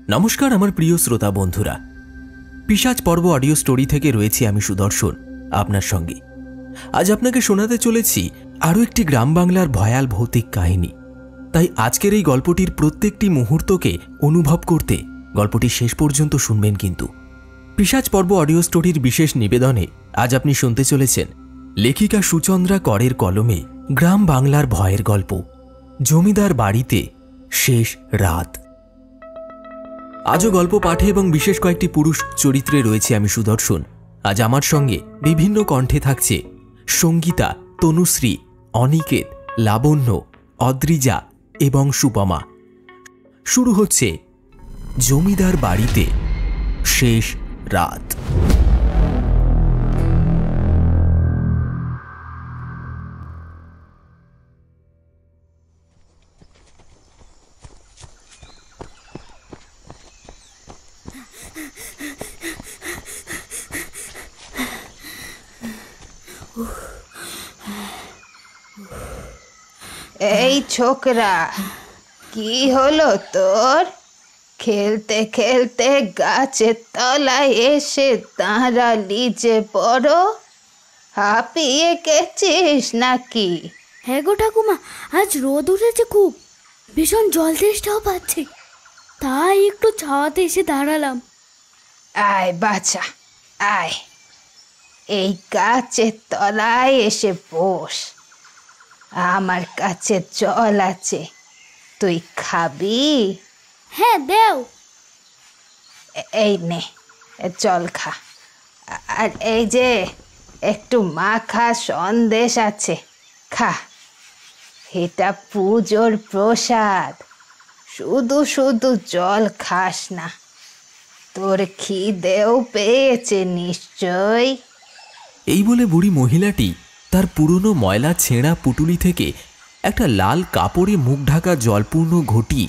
নমস্কার আমার প্রিয় শ্রোতা বন্ধুরা, পিশাচ পর্ব অডিও স্টোরি থেকে রয়েছি আমি সুদর্শন আপনার সঙ্গে। আজ আপনাকে শোনাতে চলেছি আরও একটি গ্রাম বাংলার ভয়াল ভৌতিক কাহিনী। তাই আজকের এই গল্পটির প্রত্যেকটি মুহূর্তকে অনুভব করতে গল্পটি শেষ পর্যন্ত শুনবেন। কিন্তু পিশাচ পর্ব অডিও স্টোরির বিশেষ নিবেদনে আজ আপনি শুনতে চলেছেন লেখিকা সুচন্দ্রা করের কলমে গ্রাম বাংলার ভয়ের গল্প জমিদার বাড়িতে শেষ রাত। আজও গল্প পাঠে এবং বিশেষ কয়েকটি পুরুষ চরিত্রে রয়েছে আমি সুদর্শন। আজ আমার সঙ্গে বিভিন্ন কণ্ঠে থাকছে সঙ্গীতা, তনুশ্রী, অনিকেত, লাবণ্য, অদ্রিজা এবং সুপমা। শুরু হচ্ছে জমিদার বাড়িতে শেষ রাত। এই ছোকরা, কি হলো তোর? খেলতে খেলতে গাছের তলায় এসে দাঁড়ালি যে বড়, হাঁপিয়ে গেছিস নাকি? হ্যাঁ গো ঠাকুমা, আজ রোদ উঠেছে খুব, ভীষণ জল তেষ্টাও পাচ্ছে, তাই একটু ছাওয়াতে এসে দাঁড়ালাম। আয় বাছা, আয়, এই গাছের তলায় এসে বস। আমার কাছে জল আছে, তুই খাবি? হ্যাঁ দেও। এই নে, জল খা। আর এই যে একটু মাখা সন্দেশ আছে, খা। এটা পুজোর প্রসাদ। শুধু শুধু জল খাস না, তোর খিদেও পেয়েছে নিশ্চয়। এই বলে বুড়ি মহিলাটি তার পুরনো ময়লা ছেঁড়া পুটুলি থেকে একটা লাল কাপড়ে মুখ ঢাকা জলপূর্ণ ঘটি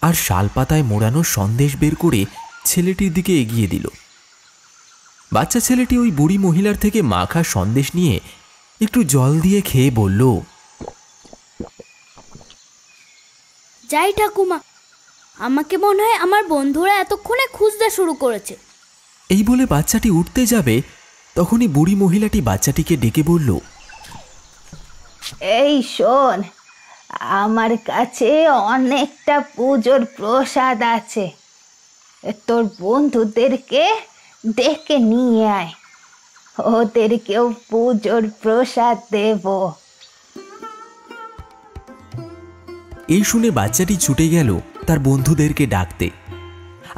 আর শালপাতায় মোড়ানো সন্দেশ বের করে ছেলেটির দিকে এগিয়ে দিল। বাচ্চা ছেলেটি ওই বুড়ি মহিলার থেকে মাখা সন্দেশ নিয়ে একটু জল দিয়ে খেয়ে বলল, যাই ঠাকুমা, আমাকে মনে হয় আমার বন্ধুরা এতক্ষণে খুঁজতে শুরু করেছে। এই বলে বাচ্চাটি উঠতে যাবে, তখনই বুড়ি মহিলাটি বাচ্চাটিকে ডেকে বলল, এই শোন, আমার কাছে অনেকটা পুজোর প্রসাদ আছে, তোর বন্ধুদেরকে ডেকে নিয়ে আয়, ওদেরকেও পুজোর প্রসাদ দেব। এই শুনে বাচ্চাটি ছুটে গেল তার বন্ধুদেরকে ডাকতে।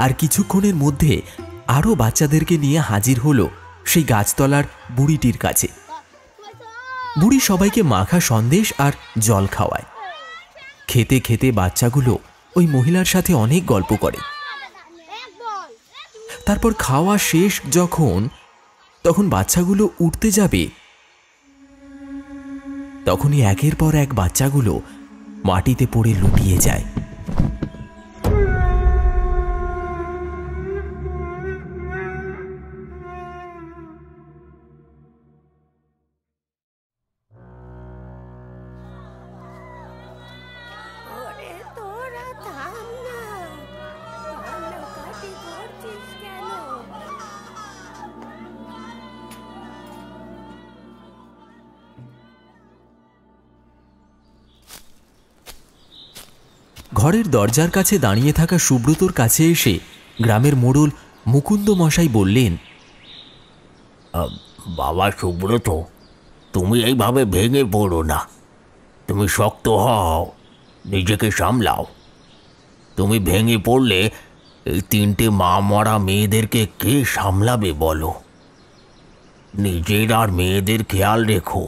আর কিছুক্ষণের মধ্যে আরও বাচ্চাদেরকে নিয়ে হাজির হলো সেই গাছতলার বুড়িটির কাছে। বুড়ি সবাইকে মাখা সন্দেশ আর জল খাওয়ায়। খেতে খেতে বাচ্চাগুলো ওই মহিলার সাথে অনেক গল্প করে। তারপর খাওয়া শেষ যখন, তখন বাচ্চাগুলো উঠতে যাবে, তখনই একের পর এক বাচ্চাগুলো মাটিতে পড়ে লুটিয়ে যায়। ঘরের দরজার কাছে দাঁড়িয়ে থাকা সুব্রতর কাছে এসে গ্রামের মোড়ল মুকুন্দ মশাই বললেন, বাবা সুব্রত, তুমি এইভাবে ভেঙে পড়ো না, তুমি শক্ত হও, নিজেকে সামলাও। তুমি ভেঙে পড়লে এই তিনটে মা মরা মেয়েদেরকে কে সামলাবে বলো? নিজের আর মেয়েদের খেয়াল রেখো।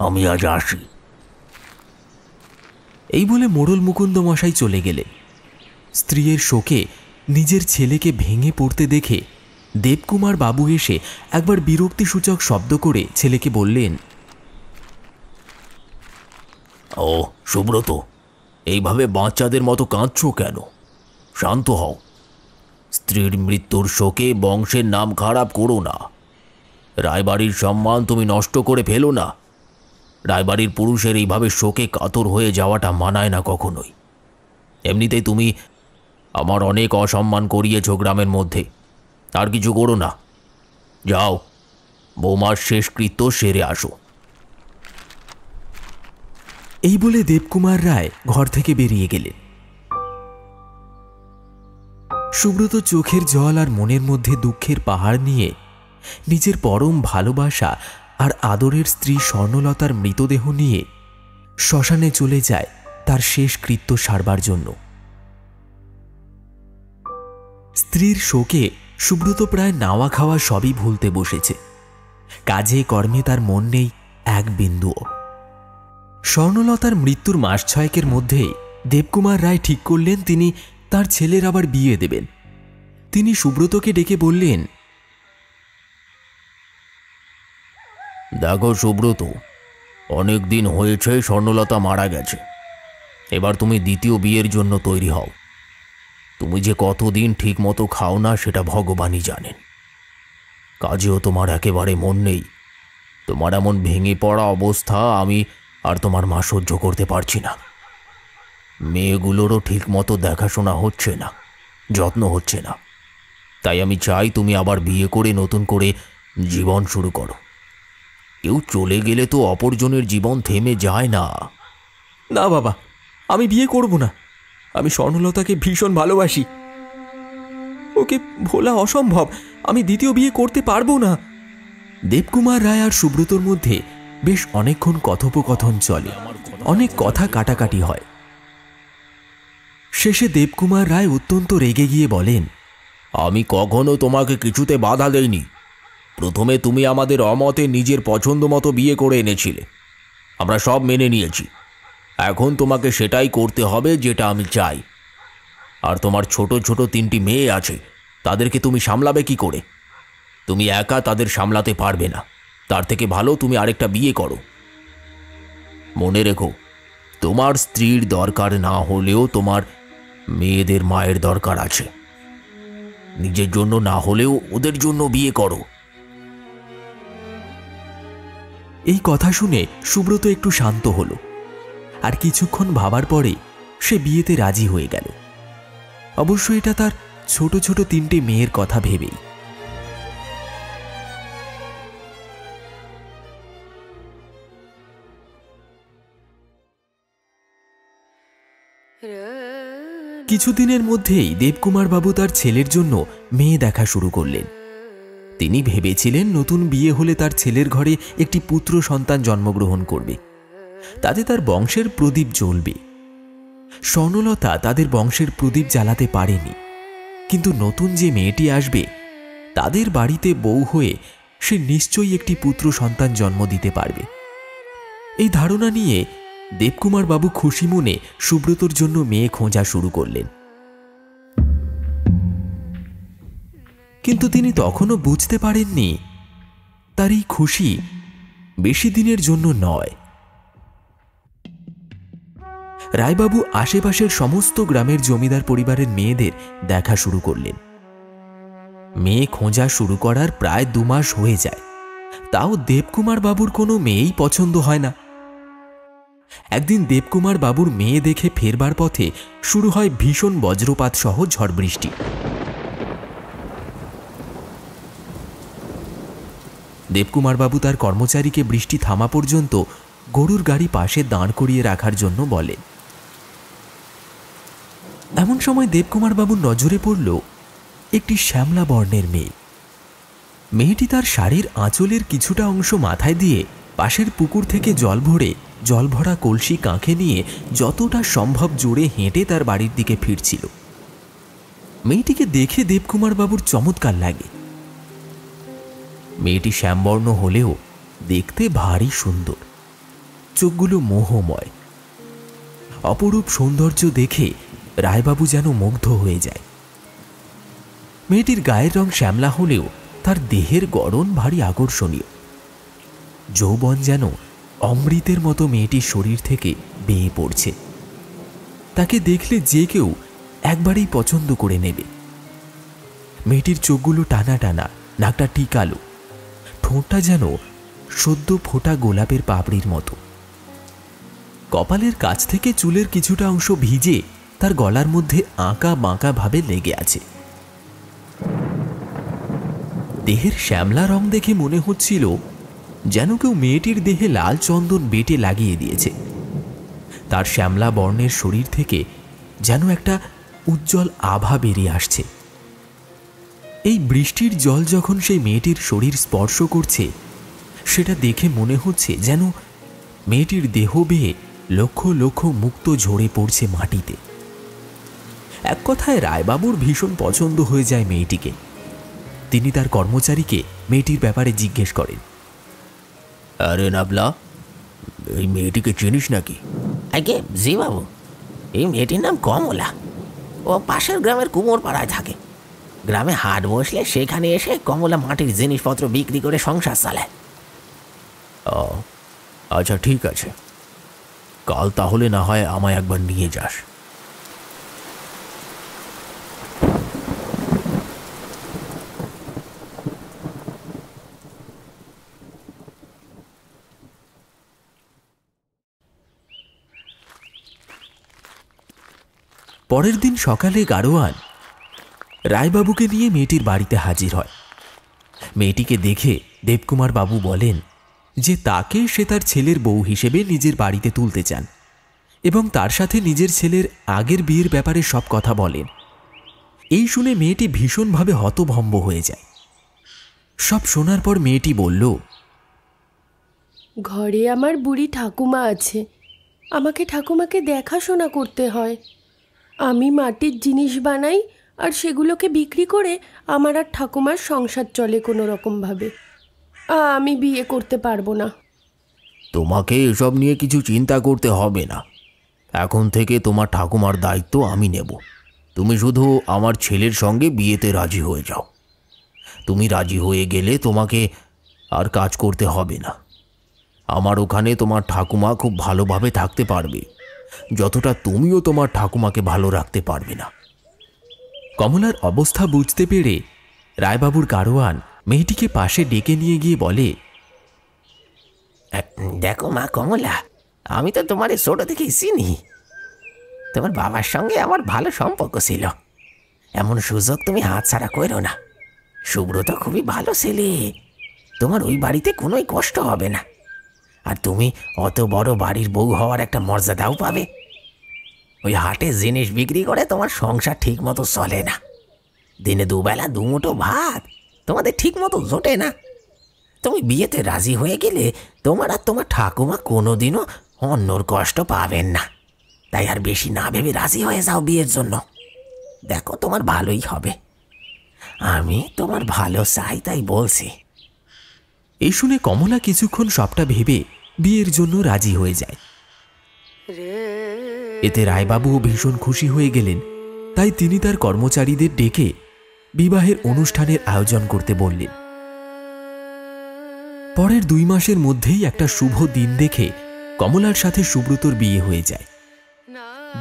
আমি আজ আসি। এই বলে মোড়ল মুকুন্দ মশাই চলে গেলেন। স্ত্রীর শোকে নিজের ছেলেকে ভেঙে পড়তে দেখে দেবকুমার বাবু এসে একবার বিরক্তিসূচক শব্দ করে ছেলেকে বললেন, ও সুব্রত, এইভাবে বাচ্চাদের মতো কাঁদছো কেন? শান্ত হও। স্ত্রীর মৃত্যুর শোকে বংশের নাম খারাপ করো না। রায়বাড়ির সম্মান তুমি নষ্ট করে ফেলো না। রায়বাড়ির পুরুষের এইভাবে শোকে কাতর হয়ে যাওয়াটা মানায় না কখনোই। এমনিতেই তুমি আমার অনেক অসম্মান করিয়েছ গ্রামের মধ্যে, আর কিছু করো না। যাও, বৌমার শেষকৃত্য সেরে আসো। এই বলে দেবকুমার রায় ঘর থেকে বেরিয়ে গেলেন। সুব্রত চোখের জল আর মনের মধ্যে দুঃখের পাহাড় নিয়ে নিজের পরম ভালোবাসা আর আদরের স্ত্রী স্বর্ণলতার মৃতদেহ নিয়ে শ্মশানে চলে যায় তার শেষকৃত্য সারবার জন্য। স্ত্রীর শোকে সুব্রত প্রায় নাওয়া খাওয়া সবই ভুলতে বসেছে। কাজে কর্মে তার মন নেই এক বিন্দুও। স্বর্ণলতার মৃত্যুর মাস 6 মধ্যেই দেবকুমার রায় ঠিক করলেন তিনি তার ছেলের আবার বিয়ে দেবেন। তিনি সুব্রতকে ডেকে বললেন, দেখো সুব্রত, অনেক দিন হয়েছে স্বর্ণলতা মারা গেছে। এবার তুমি দ্বিতীয় বিয়ের জন্য তৈরি হও। তুমি যে কতদিন ঠিক মতো খাও না সেটা ভগবানই জানেন। কাজেও তোমার একেবারে মন নেই। তোমার এমন ভেঙে পড়া অবস্থা আমি আর তোমার মা সহ্য করতে পারছি না। মেয়েগুলোরও ঠিক মতো দেখাশোনা হচ্ছে না, যত্ন হচ্ছে না। তাই আমি চাই তুমি আবার বিয়ে করে নতুন করে জীবন শুরু করো। কেউ চলে গেলে তো অপরজনের জীবন থেমে যায় না। না বাবা, আমি বিয়ে করব না। আমি স্বর্ণলতাকে ভীষণ ভালোবাসি, ওকে ভোলা অসম্ভব। আমি দ্বিতীয় বিয়ে করতে পারবো না। দেবকুমার রায় আর সুব্রতর মধ্যে বেশ অনেকক্ষণ কথোপকথন চলে, অনেক কথা কাটাকাটি হয়। শেষে দেবকুমার রায় অত্যন্ত রেগে গিয়ে বলেন, আমি কখনো তোমাকে কিছুতে বাধা দেইনি। প্রথমে তুমি আমাদের অমতে নিজের পছন্দ মতো বিয়ে করে এনেছিলে, আমরা সব মেনে নিয়েছি। এখন তোমাকে সেটাই করতে হবে যেটা আমি চাই। আর তোমার ছোট ছোট 3টি মেয়ে আছে, তাদেরকে তুমি সামলাবে কি করে? তুমি একা তাদের সামলাতে পারবে না। তার থেকে ভালো তুমি আরেকটা বিয়ে করো। মনে রেখো, তোমার স্ত্রীর দরকার না হলেও তোমার মেয়েদের মায়ের দরকার আছে। নিজের জন্য না হলেও ওদের জন্য বিয়ে করো। এই কথা শুনে সুব্রত একটু শান্ত হলো, আর কিছুক্ষণ ভাবার পরে সে বিয়েতে রাজি হয়ে গেল। অবশ্য এটা তার ছোট ছোট 3টে মেয়ের কথা ভেবেই। কিছুদিনের মধ্যেই দেবকুমার বাবু তার ছেলের জন্য মেয়ে দেখা শুরু করলেন। তিনি ভেবেছিলেন নতুন বিয়ে হলে তার ছেলের ঘরে একটি পুত্র সন্তান জন্মগ্রহণ করবে, তাতে তার বংশের প্রদীপ জ্বলবে। স্বর্ণলতা তাদের বংশের প্রদীপ জ্বালাতে পারেনি, কিন্তু নতুন যে মেয়েটি আসবে তাদের বাড়িতে বউ হয়ে সে নিশ্চয়ই একটি পুত্র সন্তান জন্ম দিতে পারবে। এই ধারণা নিয়ে দেবকুমার বাবু খুশি মনে সুব্রতর জন্য মেয়ে খোঁজা শুরু করলেন। কিন্তু তিনি তখনও বুঝতে পারেননি তার এই খুশি বেশি দিনের জন্য নয়। রায়বাবু আশেপাশের সমস্ত গ্রামের জমিদার পরিবারের মেয়েদের দেখা শুরু করলেন। মেয়ে খোঁজা শুরু করার প্রায় 2 মাস হয়ে যায়, তাও দেবকুমার বাবুর কোনো মেয়েই পছন্দ হয় না। একদিন দেবকুমার বাবুর মেয়ে দেখে ফেরবার পথে শুরু হয় ভীষণ বজ্রপাত সহ ঝড় বৃষ্টি। দেবকুমার বাবু তার কর্মচারীকে বৃষ্টি থামা পর্যন্ত গরুর গাড়ি পাশে দাঁড় করিয়ে রাখার জন্য বলেন। এমন সময় দেবকুমার বাবুর নজরে পড়ল একটি শ্যামলা বর্ণের মেয়ে। মেয়েটি তার শাড়ির আঁচলের কিছুটা অংশ মাথায় দিয়ে পাশের পুকুর থেকে জল ভরে জল ভরা কলসি কাঁখে নিয়ে যতটা সম্ভব জোরে হেঁটে তার বাড়ির দিকে ফিরছিল। মেয়েটিকে দেখে দেবকুমার বাবুর চমৎকার লাগে। মেয়েটি শ্যামবর্ণ হলেও দেখতে ভারী সুন্দর, চোখগুলো মোহময়। অপরূপ সৌন্দর্য দেখে রায়বাবু যেন মুগ্ধ হয়ে যায়। মেয়েটির গায়ের রং শ্যামলা হলেও তার দেহের গড়ন ভারী আকর্ষণীয়। যৌবন যেন অমৃতের মতো মেয়েটির শরীর থেকে বেয়ে পড়ছে। তাকে দেখলে যে কেউ একবারেই পছন্দ করে নেবে। মেয়েটির চোখগুলো টানা টানা, নাকটা টিকালো, ঠোঁটটা যেন সদ্য ফোটা গোলাপের পাপড়ির মতো। কপালের কাছ থেকে চুলের কিছুটা অংশ ভিজে তার গলার মধ্যে আঁকা বাঁকা ভাবে লেগে আছে। দেহের শ্যামলা রং দেখে মনে হচ্ছিল যেন কেউ মেয়েটির দেহে লাল চন্দন বেটে লাগিয়ে দিয়েছে। তার শ্যামলা বর্ণের শরীর থেকে যেন একটা উজ্জ্বল আভা বেরিয়ে আসছে। এই বৃষ্টির জল যখন সেই মেয়েটির শরীর স্পর্শ করছে, সেটা দেখে মনে হচ্ছে যেন মেয়েটির দেহ বেয়ে লক্ষ লক্ষ মুক্ত ঝরে পড়ছে মাটিতে। এক কথায় রায়বাবুর ভীষণ পছন্দ হয়ে যায় মেয়েটিকে। তিনি তার কর্মচারীকে মেয়েটির ব্যাপারে জিজ্ঞেস করেন। আরে নাবলা, এই মেয়েটিকে চিনিস নাকি? আগে জি বাবু, এই মেয়েটির নাম কমলা। ও পাশের গ্রামের কুমোর পাড়ায় থাকে। গ্রামে হাট বসলে সেখানে এসে কমলা মাটির জিনিসপত্র বিক্রি করে সংসার চালায়। ও আচ্ছা, ঠিক আছে, কাল তাহলে না হয় আমায় একবার নিয়ে যাস। পরের দিন সকালে গাড়োয়ান রায়বাবুকে নিয়ে মেয়েটির বাড়িতে হাজির হয়। মেয়েটিকে দেখে দেবকুমার বাবু বলেন যে তাকে সে তার ছেলের বউ হিসেবে নিজের বাড়িতে তুলতে চান এবং তার সাথে নিজের ছেলের আগের বিয়ের ব্যাপারে সব কথা বলেন। এই শুনে মেয়েটি ভীষণভাবে হতভম্ব হয়ে যায়। সব শোনার পর মেয়েটি বলল, ঘরে আমার বুড়ি ঠাকুমা আছে, আমাকে ঠাকুমাকে দেখাশোনা করতে হয়। আমি মাটির জিনিস বানাই আর সেগুলোকে বিক্রি করে আমার আর ঠাকুমার সংসার চলে কোনো রকমভাবে। আমি বিয়ে করতে পারবো না। তোমাকে এসব নিয়ে কিছু চিন্তা করতে হবে না। এখন থেকে তোমার ঠাকুমার দায়িত্ব আমি নেব। তুমি শুধু আমার ছেলের সঙ্গে বিয়েতে রাজি হয়ে যাও। তুমি রাজি হয়ে গেলে তোমাকে আর কাজ করতে হবে না। আমার ওখানে তোমার ঠাকুমা খুব ভালোভাবে থাকতে পারবে, যতটা তুমিও তোমার ঠাকুমাকে ভালো রাখতে পারবে না। কমলার অবস্থা বুঝতে পেরে রায়বাবুর গাড়োয়ান মেয়েটিকে পাশে ডেকে নিয়ে গিয়ে বলে, দেখো মা কমলা, আমি তো তোমার ছোট থেকেই চিনি। তোমার বাবার সঙ্গে আমার ভালো সম্পর্ক ছিল। এমন সুযোগ তুমি হাতছাড়া করো না। সুব্রত খুবই ভালো ছেলে, তোমার ওই বাড়িতে কোনোই কষ্ট হবে না। আর তুমি অত বড় বাড়ির বউ হওয়ার একটা মর্যাদাও পাবে। ওই হাটে জিনিস বিক্রি করে তোমার সংসার ঠিক মতো চলে না। দিনে দুবেলা দুমুঠো ভাত তোমাদের ঠিক মতো জোটে না। তুমি বিয়েতে রাজি হয়ে গেলে তোমার আর তোমার ঠাকুমা কোনোদিনও অন্যর কষ্ট পাবেন না। তাই আর বেশি না ভেবে রাজি হয়ে যাও বিয়ের জন্য। দেখো তোমার ভালোই হবে। আমি তোমার ভালো চাই, তাই বলছি। এই শুনে কমলা কিছুক্ষণ সবটা ভেবে বিয়ের জন্য রাজি হয়ে যায়। এতে রায়বাবুও ভীষণ খুশি হয়ে গেলেন। তাই তিনি তার কর্মচারীদের ডেকে বিবাহের অনুষ্ঠানের আয়োজন করতে বললেন। পরের 2 মাসের মধ্যেই একটা শুভ দিন দেখে কমলার সাথে সুব্রতর বিয়ে হয়ে যায়।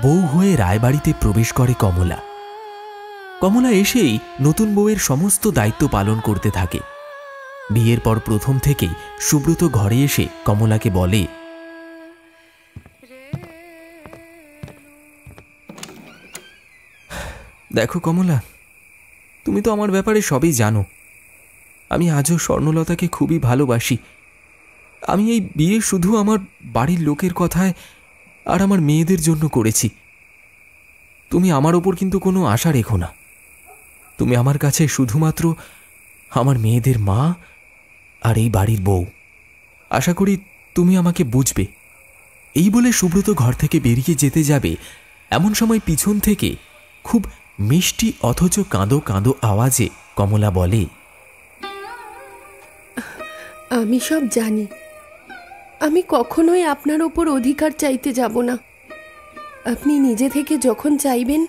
বউ হয়ে রায়বাড়িতে প্রবেশ করে কমলা। কমলা এসেই নতুন বউয়ের সমস্ত দায়িত্ব পালন করতে থাকে। বিয়ের পর প্রথম থেকেই সুব্রত ঘরে এসে কমলাকে বলে, দেখো কমলা, তুমি তো আমার ব্যাপারে সবই জানো। আমি আজও স্বর্ণলতাকে খুবই ভালোবাসি। আমি এই বিয়ে শুধু আমার বাড়ির লোকের কথায় আর আমার মেয়েদের জন্য করেছি। তুমি আমার ওপর কিন্তু কোনো আশা রেখো না। তুমি আমার কাছে শুধুমাত্র আমার মেয়েদের মা আর এই বাড়ির বউ। আশা করি তুমি আমাকে বুঝবে। এই বলে সুব্রত ঘর থেকে বেরিয়ে যেতে যাবে, এমন সময় পিছন থেকে খুব মিষ্টি অথচ কাঁদো কাঁদো আওয়াজে কমলা বলে, আমি সব জানি। আমি কখনোই আপনার ওপর অধিকার চাইতে যাব না। আপনি নিজে থেকে যখন চাইবেন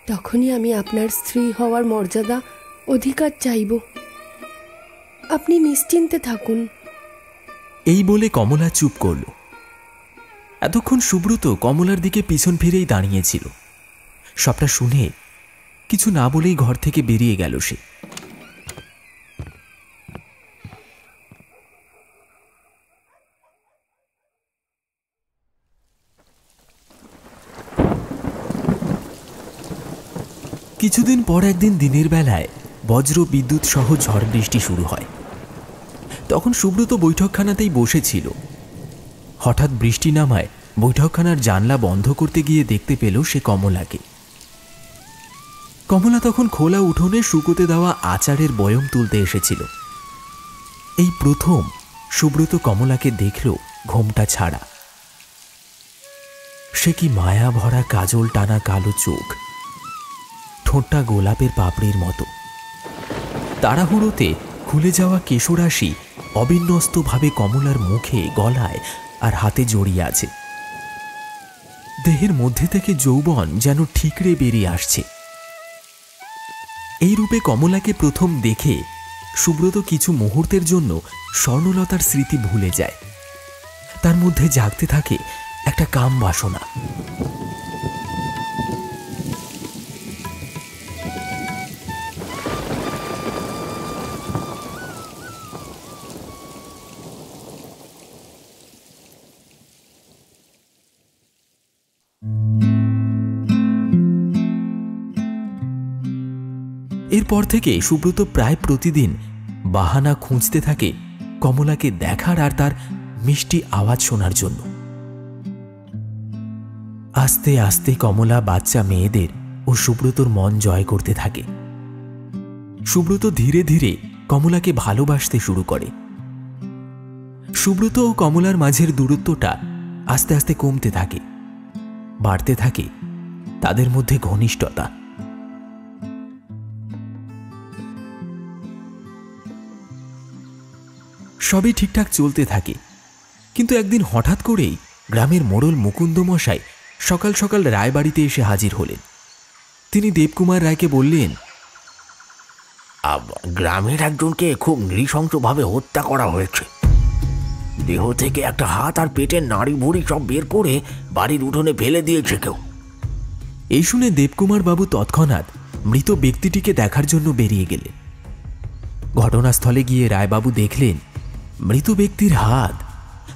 তখনই আমি আপনার স্ত্রী হওয়ার মর্যাদা অধিকার চাইব। আপনি নিশ্চিন্তে থাকুন। এই বলে কমলা চুপ করল। এতক্ষণ সুব্রত কমলার দিকে পিছন ফিরেই দাঁড়িয়েছিল। সবটা শুনে কিছু না বলেই ঘর থেকে বেরিয়ে গেল সে। কিছুদিন পর একদিন দিনের বেলায় বজ্র বিদ্যুৎ সহ ঝড় বৃষ্টি শুরু হয়। তখন সুব্রত বৈঠকখানাতেই বসেছিল। হঠাৎ বৃষ্টি নামায় বৈঠকখানার জানলা বন্ধ করতে গিয়ে দেখতে পেল সে কমলাকে। কমলা তখন খোলা উঠোনে শুকোতে দেওয়া আচারের বয়ম তুলতে এসেছিল। এই প্রথম সুব্রত কমলাকে দেখল ঘোমটা ছাড়া। সে কি মায়া ভরা কাজল টানা কালো চোখ, ঠোঁটটা গোলাপের পাপড়ির মতো। তাড়াহুড়োতে খুলে যাওয়া কেশরাশি অবিন্যস্তভাবে কমলার মুখে, গলায় আর হাতে জড়িয়ে আছে। দেহের মধ্যে থেকে যৌবন যেন ঠিকরে বেরিয়ে আসছে। এই রূপে কমলাকে প্রথম দেখে সুব্রত কিছু মুহূর্তের জন্য স্বর্ণলতার স্মৃতি ভুলে যায়। তার মধ্যে জাগতে থাকে একটা কাম বাসনা। এরপর থেকে সুব্রত প্রায় প্রতিদিন বাহানা খুঁজতে থাকে কমলাকে দেখার আর তার মিষ্টি আওয়াজ শোনার জন্য। আস্তে আস্তে কমলা বাচ্চা মেয়েদের ও সুব্রতর মন জয় করতে থাকে। সুব্রত ধীরে ধীরে কমলাকে ভালোবাসতে শুরু করে। সুব্রত ও কমলার মাঝের দূরত্বটা আস্তে আস্তে কমতে থাকে, বাড়তে থাকে তাদের মধ্যে ঘনিষ্ঠতা। সবই ঠিকঠাক চলতে থাকে, কিন্তু একদিন হঠাৎ করেই গ্রামের মোড়ল মুকুন্দ মশাই সকাল সকাল রায়বাড়িতে এসে হাজির হলেন। তিনি দেবকুমার রায়কে বললেন, গ্রামের একজনকে খুব নৃশংসভাবে হত্যা করা হয়েছে। দেহ থেকে একটা হাত আর পেটের নাড়ি ভুড়ি সব বের করে বাড়ির উঠোনে ফেলে দিয়েছে কেউ। এই শুনে দেবকুমার বাবু তৎক্ষণাৎ মৃত ব্যক্তিটিকে দেখার জন্য বেরিয়ে গেলেন। ঘটনাস্থলে গিয়ে রায়বাবু দেখলেন মৃত ব্যক্তির হাত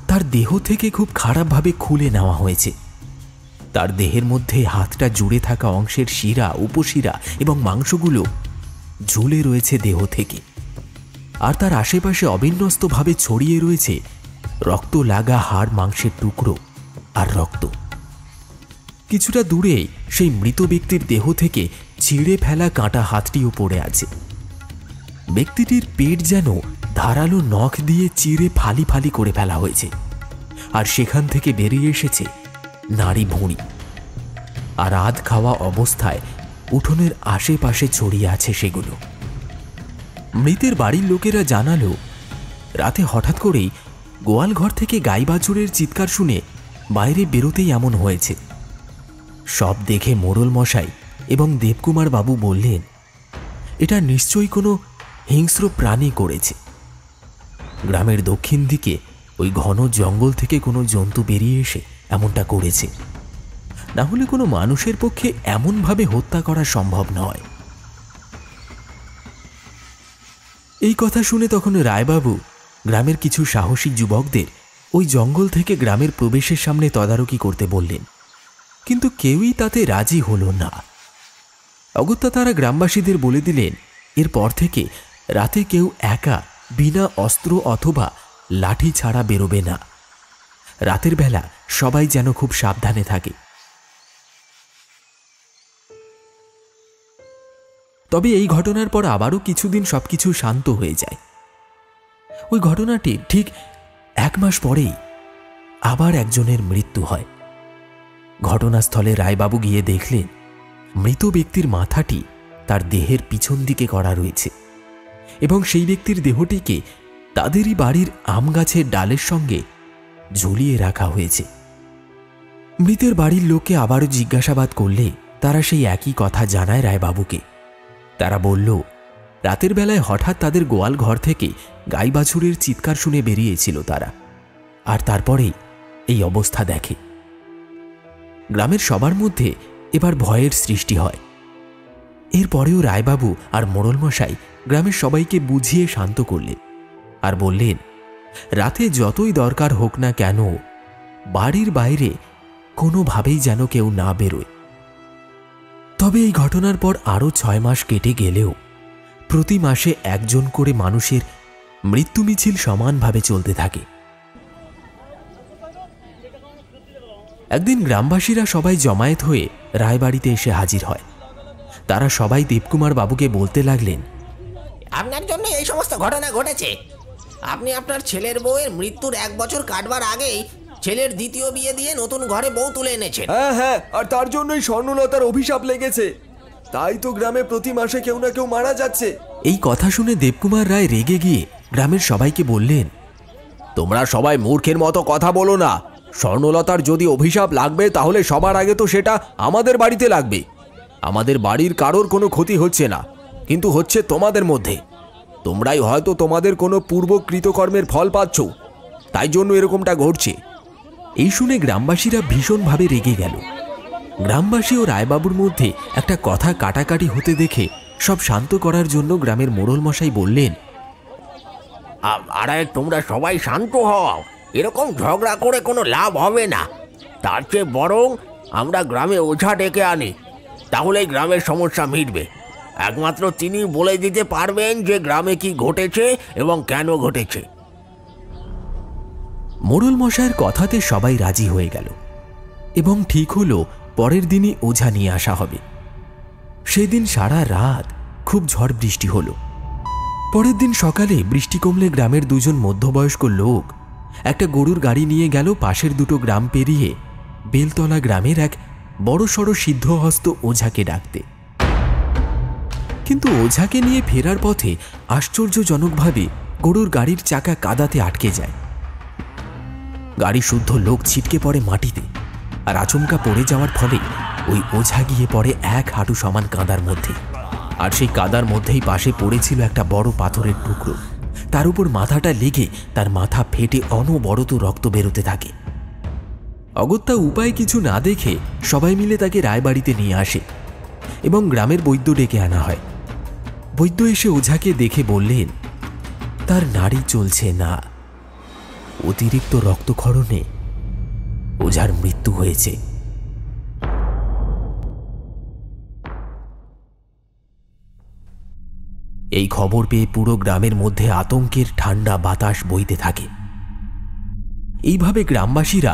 তার দেহ থেকে খুব খারাপভাবে খুলে নেওয়া হয়েছে। তার দেহের মধ্যে হাতটা জুড়ে থাকা অংশের শিরা, উপশিরা এবং মাংসগুলো ঝুলে রয়েছে দেহ থেকে, আর তার আশেপাশে অবিন্যস্তভাবে ছড়িয়ে রয়েছে রক্ত লাগা হাড়, মাংসের টুকরো আর রক্ত। কিছুটা দূরে সেই মৃত ব্যক্তির দেহ থেকে ছিঁড়ে ফেলা কাঁটা হাতটিও পড়ে আছে। ব্যক্তিটির পেট যেন ধারালো নখ দিয়ে চিরে ফালি ফালি করে ফেলা হয়েছে, আর সেখান থেকে বেরিয়ে এসেছে নাড়ি ভুঁড়ি, আর আধ খাওয়া অবস্থায় উঠোনের আশেপাশে ছড়িয়ে আছে সেগুলো। মৃতের বাড়ির লোকেরা জানালো রাতে হঠাৎ করেই গোয়াল ঘর থেকে গাই বাছুরের চিৎকার শুনে বাইরে বেরোতেই এমন হয়েছে। সব দেখে মোড়ল মশাই এবং দেবকুমার বাবু বললেন, এটা নিশ্চয়ই কোনো হিংস্র প্রাণী করেছে। গ্রামের দক্ষিণ দিকে ওই ঘন জঙ্গল থেকে কোনো জন্তু বেরিয়ে এসে এমনটা করেছে, না হলে কোনো মানুষের পক্ষে এমনভাবে হত্যা করা সম্ভব নয়। এই কথা শুনে তখন রায়বাবু গ্রামের কিছু সাহসী যুবকদের ওই জঙ্গল থেকে গ্রামের প্রবেশের সামনে তদারকি করতে বললেন, কিন্তু কেউই তাতে রাজি হলো না। অগত্যা তারা গ্রামবাসীদের বলে দিলেন এরপর থেকে রাতে কেউ একা বিনা অস্ত্র অথবা লাঠি ছাড়া বেরোবে না। রাতের বেলা সবাই যেন খুব সাবধানে থাকে। তবে এই ঘটনার পর আবারও কিছুদিন সবকিছু শান্ত হয়ে যায়। ওই ঘটনাটি ঠিক 1 মাস পরেই আবার একজনের মৃত্যু হয়। ঘটনাস্থলে রায়বাবু গিয়ে দেখলেন মৃত ব্যক্তির মাথাটি তার দেহের পিছন দিকে করা রয়েছে এবং সেই ব্যক্তির দেহটিকে তাদেরই বাড়ির আম গাছের ডালের সঙ্গে ঝুলিয়ে রাখা হয়েছে। মৃতের বাড়ির লোককে আবারও জিজ্ঞাসাবাদ করলে তারা সেই একই কথা জানায় রায়বাবুকে। তারা বলল রাতের বেলায় হঠাৎ তাদের গোয়াল ঘর থেকে গাই বাছুরের চিৎকার শুনে বেরিয়েছিল তারা, আর তারপরেই এই অবস্থা দেখে। গ্রামের সবার মধ্যে এবার ভয়ের সৃষ্টি হয়। এরপরেও রায়বাবু আর মোড়ল মশাই গ্রামের সবাইকে বুঝিয়ে শান্ত করলেন আর বললেন রাতে যতই দরকার হোক না কেন বাড়ির বাইরে কোনোভাবেই যেন কেউ না বেরোয়। তবে এই ঘটনার পর আরও 6 মাস কেটে গেলেও প্রতি মাসে একজন করে মানুষের মৃত্যু মিছিল সমানভাবে চলতে থাকে। একদিন গ্রামবাসীরা সবাই জমায়েত হয়ে রায়বাড়িতে এসে হাজির হয়। তারা সবাই দেবকুমার বাবুকে বলতে লাগলেন, আপনার জন্য এই সমস্ত ঘটনা ঘটেছে। আপনি আপনার ছেলের বউয়ের মৃত্যুর 1 বছর কাটবার আগেই ছেলের দ্বিতীয় বিয়ে দিয়ে নতুন ঘরে বউ তুলে এনেছেন। হ্যাঁ, আর তার জন্যই স্বর্ণলতার অভিশাপ লেগেছে। তাই তো গ্রামে প্রতি মাসে কেউ না কেউ মারা যাচ্ছে। এই কথা শুনে দেবকুমার রায় রেগে গিয়ে গ্রামের সবাইকে বললেন, তোমরা সবাই মূর্খের মতো কথা বলো না। স্বর্ণলতার যদি অভিশাপ লাগবে তাহলে সবার আগে তো সেটা আমাদের বাড়িতে লাগবে। আমাদের বাড়ির কারোর কোনো ক্ষতি হচ্ছে না, কিন্তু হচ্ছে তোমাদের মধ্যে। তোমরাই হয়তো তোমাদের কোনো পূর্ব কৃতকর্মের ফল পাচ্ছ, তাই জন্য এরকমটা ঘটছে। এই শুনে গ্রামবাসীরা ভীষণভাবে রেগে গেল। গ্রামবাসী ও রায়বাবুর মধ্যে একটা কথা কাটাকাটি হতে দেখে সব শান্ত করার জন্য গ্রামের মোড়ল মশাই বললেন, আরে তোমরা সবাই শান্ত হও। এরকম ঝগড়া করে কোনো লাভ হবে না। তার চেয়ে বরং আমরা গ্রামে ওঝা ডেকে আনি, তাহলেই গ্রামের সমস্যা মিটবে। একমাত্র তিনি বলে দিতে পারবেন যে গ্রামে কি ঘটেছে এবং কেন ঘটেছে। মোড়ল মশাইয়ের কথাতে সবাই রাজি হয়ে গেল এবং ঠিক হলো পরের দিনই ওঝা নিয়ে আসা হবে। সেদিন সারা রাত খুব ঝড় বৃষ্টি হলো। পরের দিন সকালে বৃষ্টি কমলে গ্রামের 2 জন মধ্যবয়স্ক লোক একটা গরুর গাড়ি নিয়ে গেল পাশের 2টো গ্রাম পেরিয়ে বেলতলা গ্রামের এক বড়সড় সিদ্ধহস্ত ওঝাকে ডাকতে। কিন্তু ওঝাকে নিয়ে ফেরার পথে আশ্চর্যজনকভাবে গরুর গাড়ির চাকা কাদাতে আটকে যায়। গাড়ি শুদ্ধ লোক ছিটকে পড়ে মাটিতে, আর আচমকা পড়ে যাওয়ার ফলে ওই ওঝা গিয়ে পড়ে 1 হাঁটু সমান কাদার মধ্যে। আর সেই কাদার মধ্যেই পাশে পড়েছিল একটা বড় পাথরের টুকরো। তার উপর মাথাটা লেগে তার মাথা ফেটে অনবরত রক্ত বেরোতে থাকে। অগত্যা উপায় কিছু না দেখে সবাই মিলে তাকে রায়বাড়িতে নিয়ে আসে এবং গ্রামের বৈদ্য ডেকে আনা হয়। বৈদ্য এসে ওঝাকে দেখে বললেন, তার নাড়ি চলছে না, অতিরিক্ত রক্তক্ষরণে ওঝার মৃত্যু হয়েছে। এই খবর পেয়ে পুরো গ্রামের মধ্যে আতঙ্কের ঠান্ডা বাতাস বইতে থাকে। এইভাবে গ্রামবাসীরা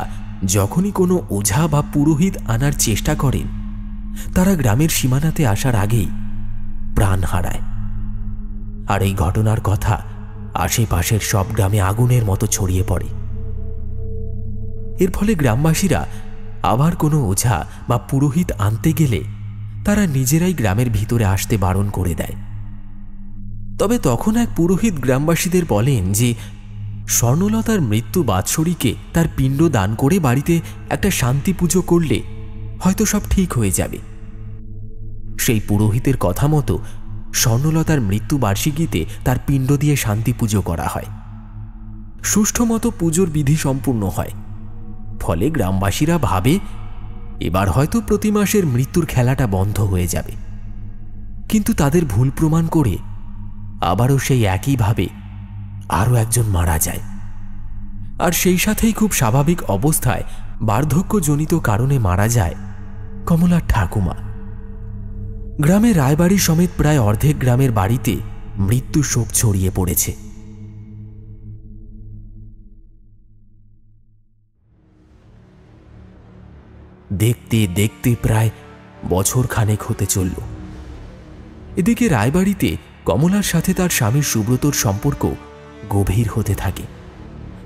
যখনই কোনো ওঝা বা পুরোহিত আনার চেষ্টা করেন, তারা গ্রামের সীমানাতে আসার আগেই প্রাণ হারায়। আর এই ঘটনার কথা আশেপাশের সব গ্রামে আগুনের মতো ছড়িয়ে পড়ে। এর ফলে গ্রামবাসীরা আবার কোনো ওঝা বা পুরোহিত আনতে গেলে তারা নিজেরাই গ্রামের ভিতরে আসতে বারণ করে দেয়। তবে তখন এক পুরোহিত গ্রামবাসীদের বলেন যে স্বর্ণলতার মৃত্যু বাৎসরিকে তার পিণ্ড দান করে বাড়িতে একটা শান্তি পুজো করলে হয়তো সব ঠিক হয়ে যাবে। সেই পুরোহিতের কথা মতো স্বর্ণলতার মৃত্যু বার্ষিকীতে তার পিণ্ড দিয়ে শান্তি পুজো করা হয়। সুষ্ঠু মতো পুজোর বিধি সম্পূর্ণ হয়। ফলে গ্রামবাসীরা ভাবে এবার হয়তো প্রতি মাসের মৃত্যুর খেলাটা বন্ধ হয়ে যাবে। কিন্তু তাদের ভুল প্রমাণ করে আবারও সেই একইভাবে আরও একজন মারা যায়। আর সেই সাথেই খুব স্বাভাবিক অবস্থায় বার্ধক্যজনিত কারণে মারা যায় কমলার ঠাকুমা। গ্রামের রায়বাড়ি সমেত প্রায় অর্ধেক গ্রামের বাড়িতে মৃত্যু শোক ছড়িয়ে পড়েছে। দেখতে দেখতে প্রায় বছর খানেক হতে চলল। এদিকে রায়বাড়িতে কমলার সাথে তার স্বামী সুব্রতর সম্পর্ক গভীর হতে থাকে,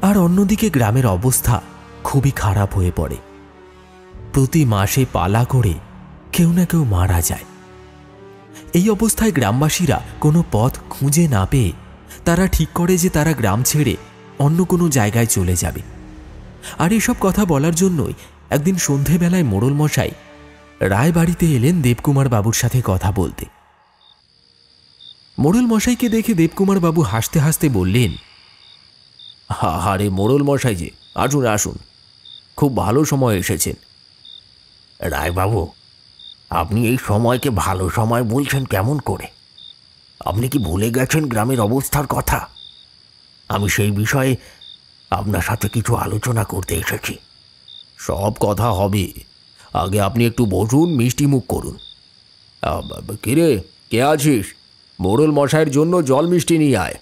আর অন্যদিকে গ্রামের অবস্থা খুবই খারাপ হয়ে পড়ে। প্রতি মাসে পালা করে কেউ না কেউ মারা যায়। এই অবস্থায় গ্রামবাসীরা কোনো পথ খুঁজে না পেয়ে তারা ঠিক করে যে তারা গ্রাম ছেড়ে অন্য কোনো জায়গায় চলে যাবে। আর এসব কথা বলার জন্যই একদিন সন্ধেবেলায় মোড়ল মশাই রায়বাড়িতে এলেন দেবকুমার বাবুর সাথে কথা বলতে। মোড়ল মশাইকে দেখে দেবকুমার বাবু হাসতে হাসতে বললেন, আরে মোড়ল মশাই যে, আসুন আসুন, খুব ভালো সময় এসেছেন। রায়বাবু, আপনি এই সময়কে ভালো সময় বলছেন কেমন করে? আপনি কি ভুলে গেছেন গ্রামের অবস্থার কথা? আমি সেই বিষয়ে আপনার সাথে কিছু আলোচনা করতে এসেছি। সব কথা হবে, আগে আপনি একটু বসুন, মিষ্টি মুখ করুন। কিরে, কে আছিস? মোড়ল মশাইয়ের জন্য জল মিষ্টি নিয়ে আয়।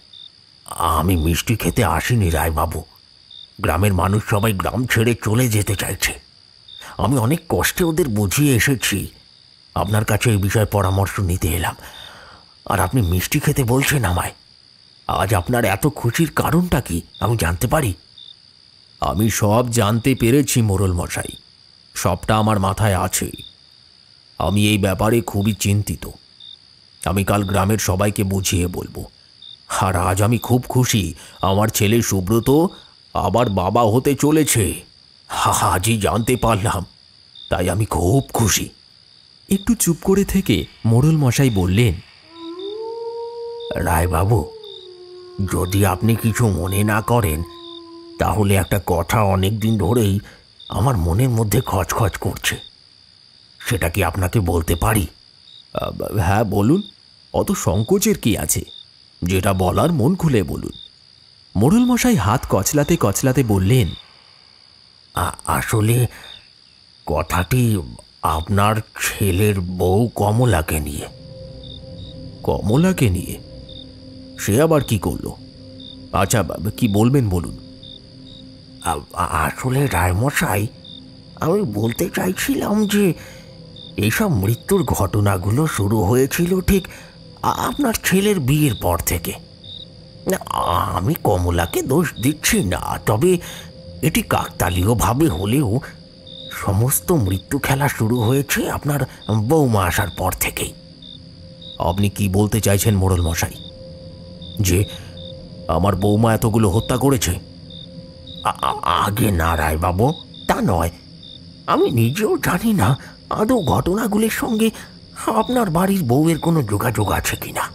আমি মিষ্টি খেতে আসিনি রায়বাবু। গ্রামের মানুষ সবাই গ্রাম ছেড়ে চলে যেতে চাইছে। আমি অনেক কষ্টে ওদের বুঝিয়ে এসেছি। আপনার কাছে এই বিষয়ে পরামর্শ নিতে এলাম। আর আপনি মিষ্টি খেতে বলছেন আমায়। আজ আপনার এত খুশির কারণটা কি আমি জানতে পারি? আমি সব জানতে পেরেছি মোড়ল মশাই, সবটা আমার মাথায় আছে। আমি এই ব্যাপারে খুবই চিন্তিত। আমি কাল গ্রামের সবাইকে বুঝিয়ে বলবো। আর আজ আমি খুব খুশি, আমার ছেলে সুব্রত আবার বাবা হতে চলেছে। আজই জানতে পারলাম, তাই আমি খুব খুশি। একটু চুপ করে থেকে মোড়ল মশাই বললেন, রায়বাবু, যদি আপনি কিছু মনে না করেন, তাহলে একটা কথা অনেক দিন ধরেই আমার মনের মধ্যে খচখচ করছে। সেটা কি আপনাকে বলতে পারি? হ্যাঁ বলুন, অত সংকোচের কি আছে? যেটা বলার মন খুলে বলুন। মোড়ল মশাই হাত কচলাতে কচলাতে বললেন, আসলে কথাটি আপনার ছেলের বউ কমলাকে নিয়ে। কমলাকে নিয়ে? সে আবার কি করলো? আচ্ছা, কি বলবেন বলুন। আসলে রায়মশাই, আমি বলতে চাইছিলাম যে এইসব মৃত্যুর ঘটনাগুলো শুরু হয়েছিল ঠিক আপনার ছেলের বিয়ের পর থেকে। আমি কমলাকে দোষ দিচ্ছি না, তবে এটি কাকতালীয়ভাবে হলেও সমস্ত মৃত্যু খেলা শুরু হয়েছে আপনার বৌমা আসার পর থেকেই। আপনি কি বলতে চাইছেন মোড়ল মশাই? যে আমার বৌমা এতগুলো হত্যা করেছে? আগে না রায়বাবু, তা নয়। আমি নিজেও জানি না আদৌ ঘটনাগুলির সঙ্গে আপনার বাড়ির বউয়ের কোনো যোগাযোগ আছে কিনা,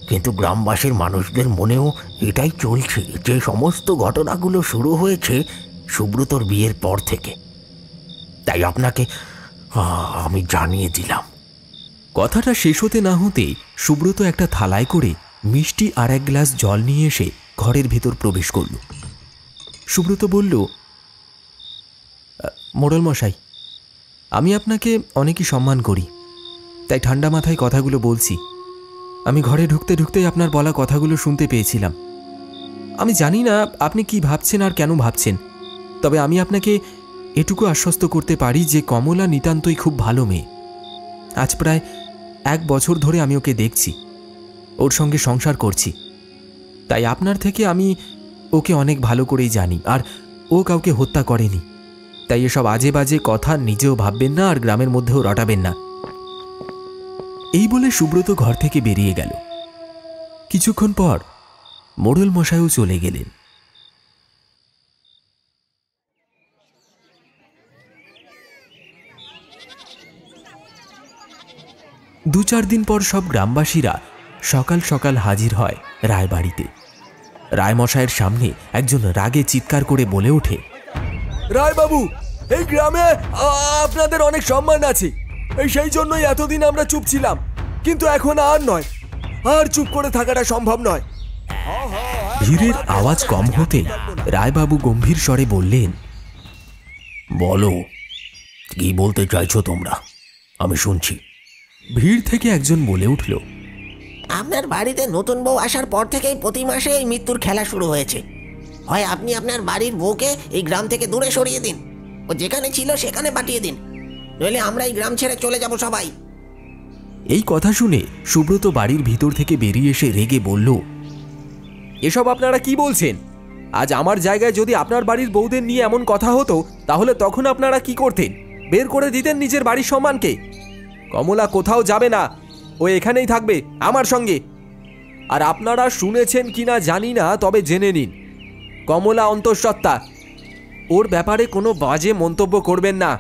কিন্তু গ্রামবাসীর মানুষদের মনেও এটাই চলছে যে সমস্ত ঘটনাগুলো শুরু হয়েছে সুব্রতর বিয়ের পর থেকে। তাই আপনাকে আমি জানিয়ে দিলাম। কথাটা শেষ হতে না হতেই সুব্রত একটা থালায় করে মিষ্টি আর এক গ্লাস জল নিয়ে এসে ঘরের ভেতর প্রবেশ করল। সুব্রত বলল, মোড়ল মশাই, আমি আপনাকে অনেকই সম্মান করি, তাই ঠান্ডা মাথায় কথাগুলো বলছি। আমি ঘরে ঢুকতে ঢুকতেই আপনার বলা কথাগুলো শুনতে পেয়েছিলাম। আমি জানি না আপনি কি ভাবছেন আর কেন ভাবছেন, তবে আমি আপনাকে এটুকু আশ্বস্ত করতে পারি যে কমলা নিতান্তই খুব ভালো মেয়ে। আজ প্রায় 1 বছর ধরে আমি ওকে দেখছি, ওর সঙ্গে সংসার করছি। তাই আপনার থেকে আমি ওকে অনেক ভালো করেই জানি, আর ও কাউকে হত্যা করেনি। তাই এসব আজে বাজে কথা নিজেও ভাববেন না আর গ্রামের মধ্যেও রটাবেন না। এই বলে সুব্রত ঘর থেকে বেরিয়ে গেল। কিছুক্ষণ পর মোড়ল মশাইও চলে গেলেন। দু চার দিন পর সব গ্রামবাসীরা সকাল সকাল হাজির হয় রায়বাড়িতে। রায়মশাইয়ের সামনে একজন রাগে চিৎকার করে বলে ওঠে, রায়বাবু, এই গ্রামে আপনাদের অনেক সম্মান আছে, সেই জন্যই এতদিন আমরা চুপ ছিলাম, কিন্তু এখন আর নয়, আর চুপ করে থাকাটা সম্ভব নয়। ভিড়ের আওয়াজ কম হতেই রায়বাবু গম্ভীর স্বরে বললেন, বলো, কি বলতে চাইছো তোমরা? আমি শুনছি। ভিড় থেকে একজন বলে উঠল, আপনার বাড়িতে নতুন বউ আসার পর থেকেই প্রতি মাসে এই মৃত্যুর খেলা শুরু হয়েছে। হয় আপনি আপনার বাড়ির বউকে এই গ্রাম থেকে দূরে সরিয়ে দিন, ও যেখানে ছিল সেখানে পাঠিয়ে দিন, নইলে আমরা এই গ্রাম ছেড়ে চলে যাব সবাই। এই কথা শুনে সুব্রত বাড়ির ভিতর থেকে বেরিয়ে এসে রেগে বলল, এসব আপনারা কি বলছেন? আজ আমার জায়গায় যদি আপনার বাড়ির বউদের নিয়ে এমন কথা হতো, তাহলে তখন আপনারা কি করতেন? বের করে দিতেন নিজের বাড়ির সম্মানকে। কমলা কোথাও যাবে না, ও এখানেই থাকবে আমার সঙ্গে। আর আপনারা শুনেছেন কিনা জানি না, তবে জেনে নিন, কমলা অন্তঃসত্ত্বা, ওর ব্যাপারে কোনো বাজে মন্তব্য করবেন না।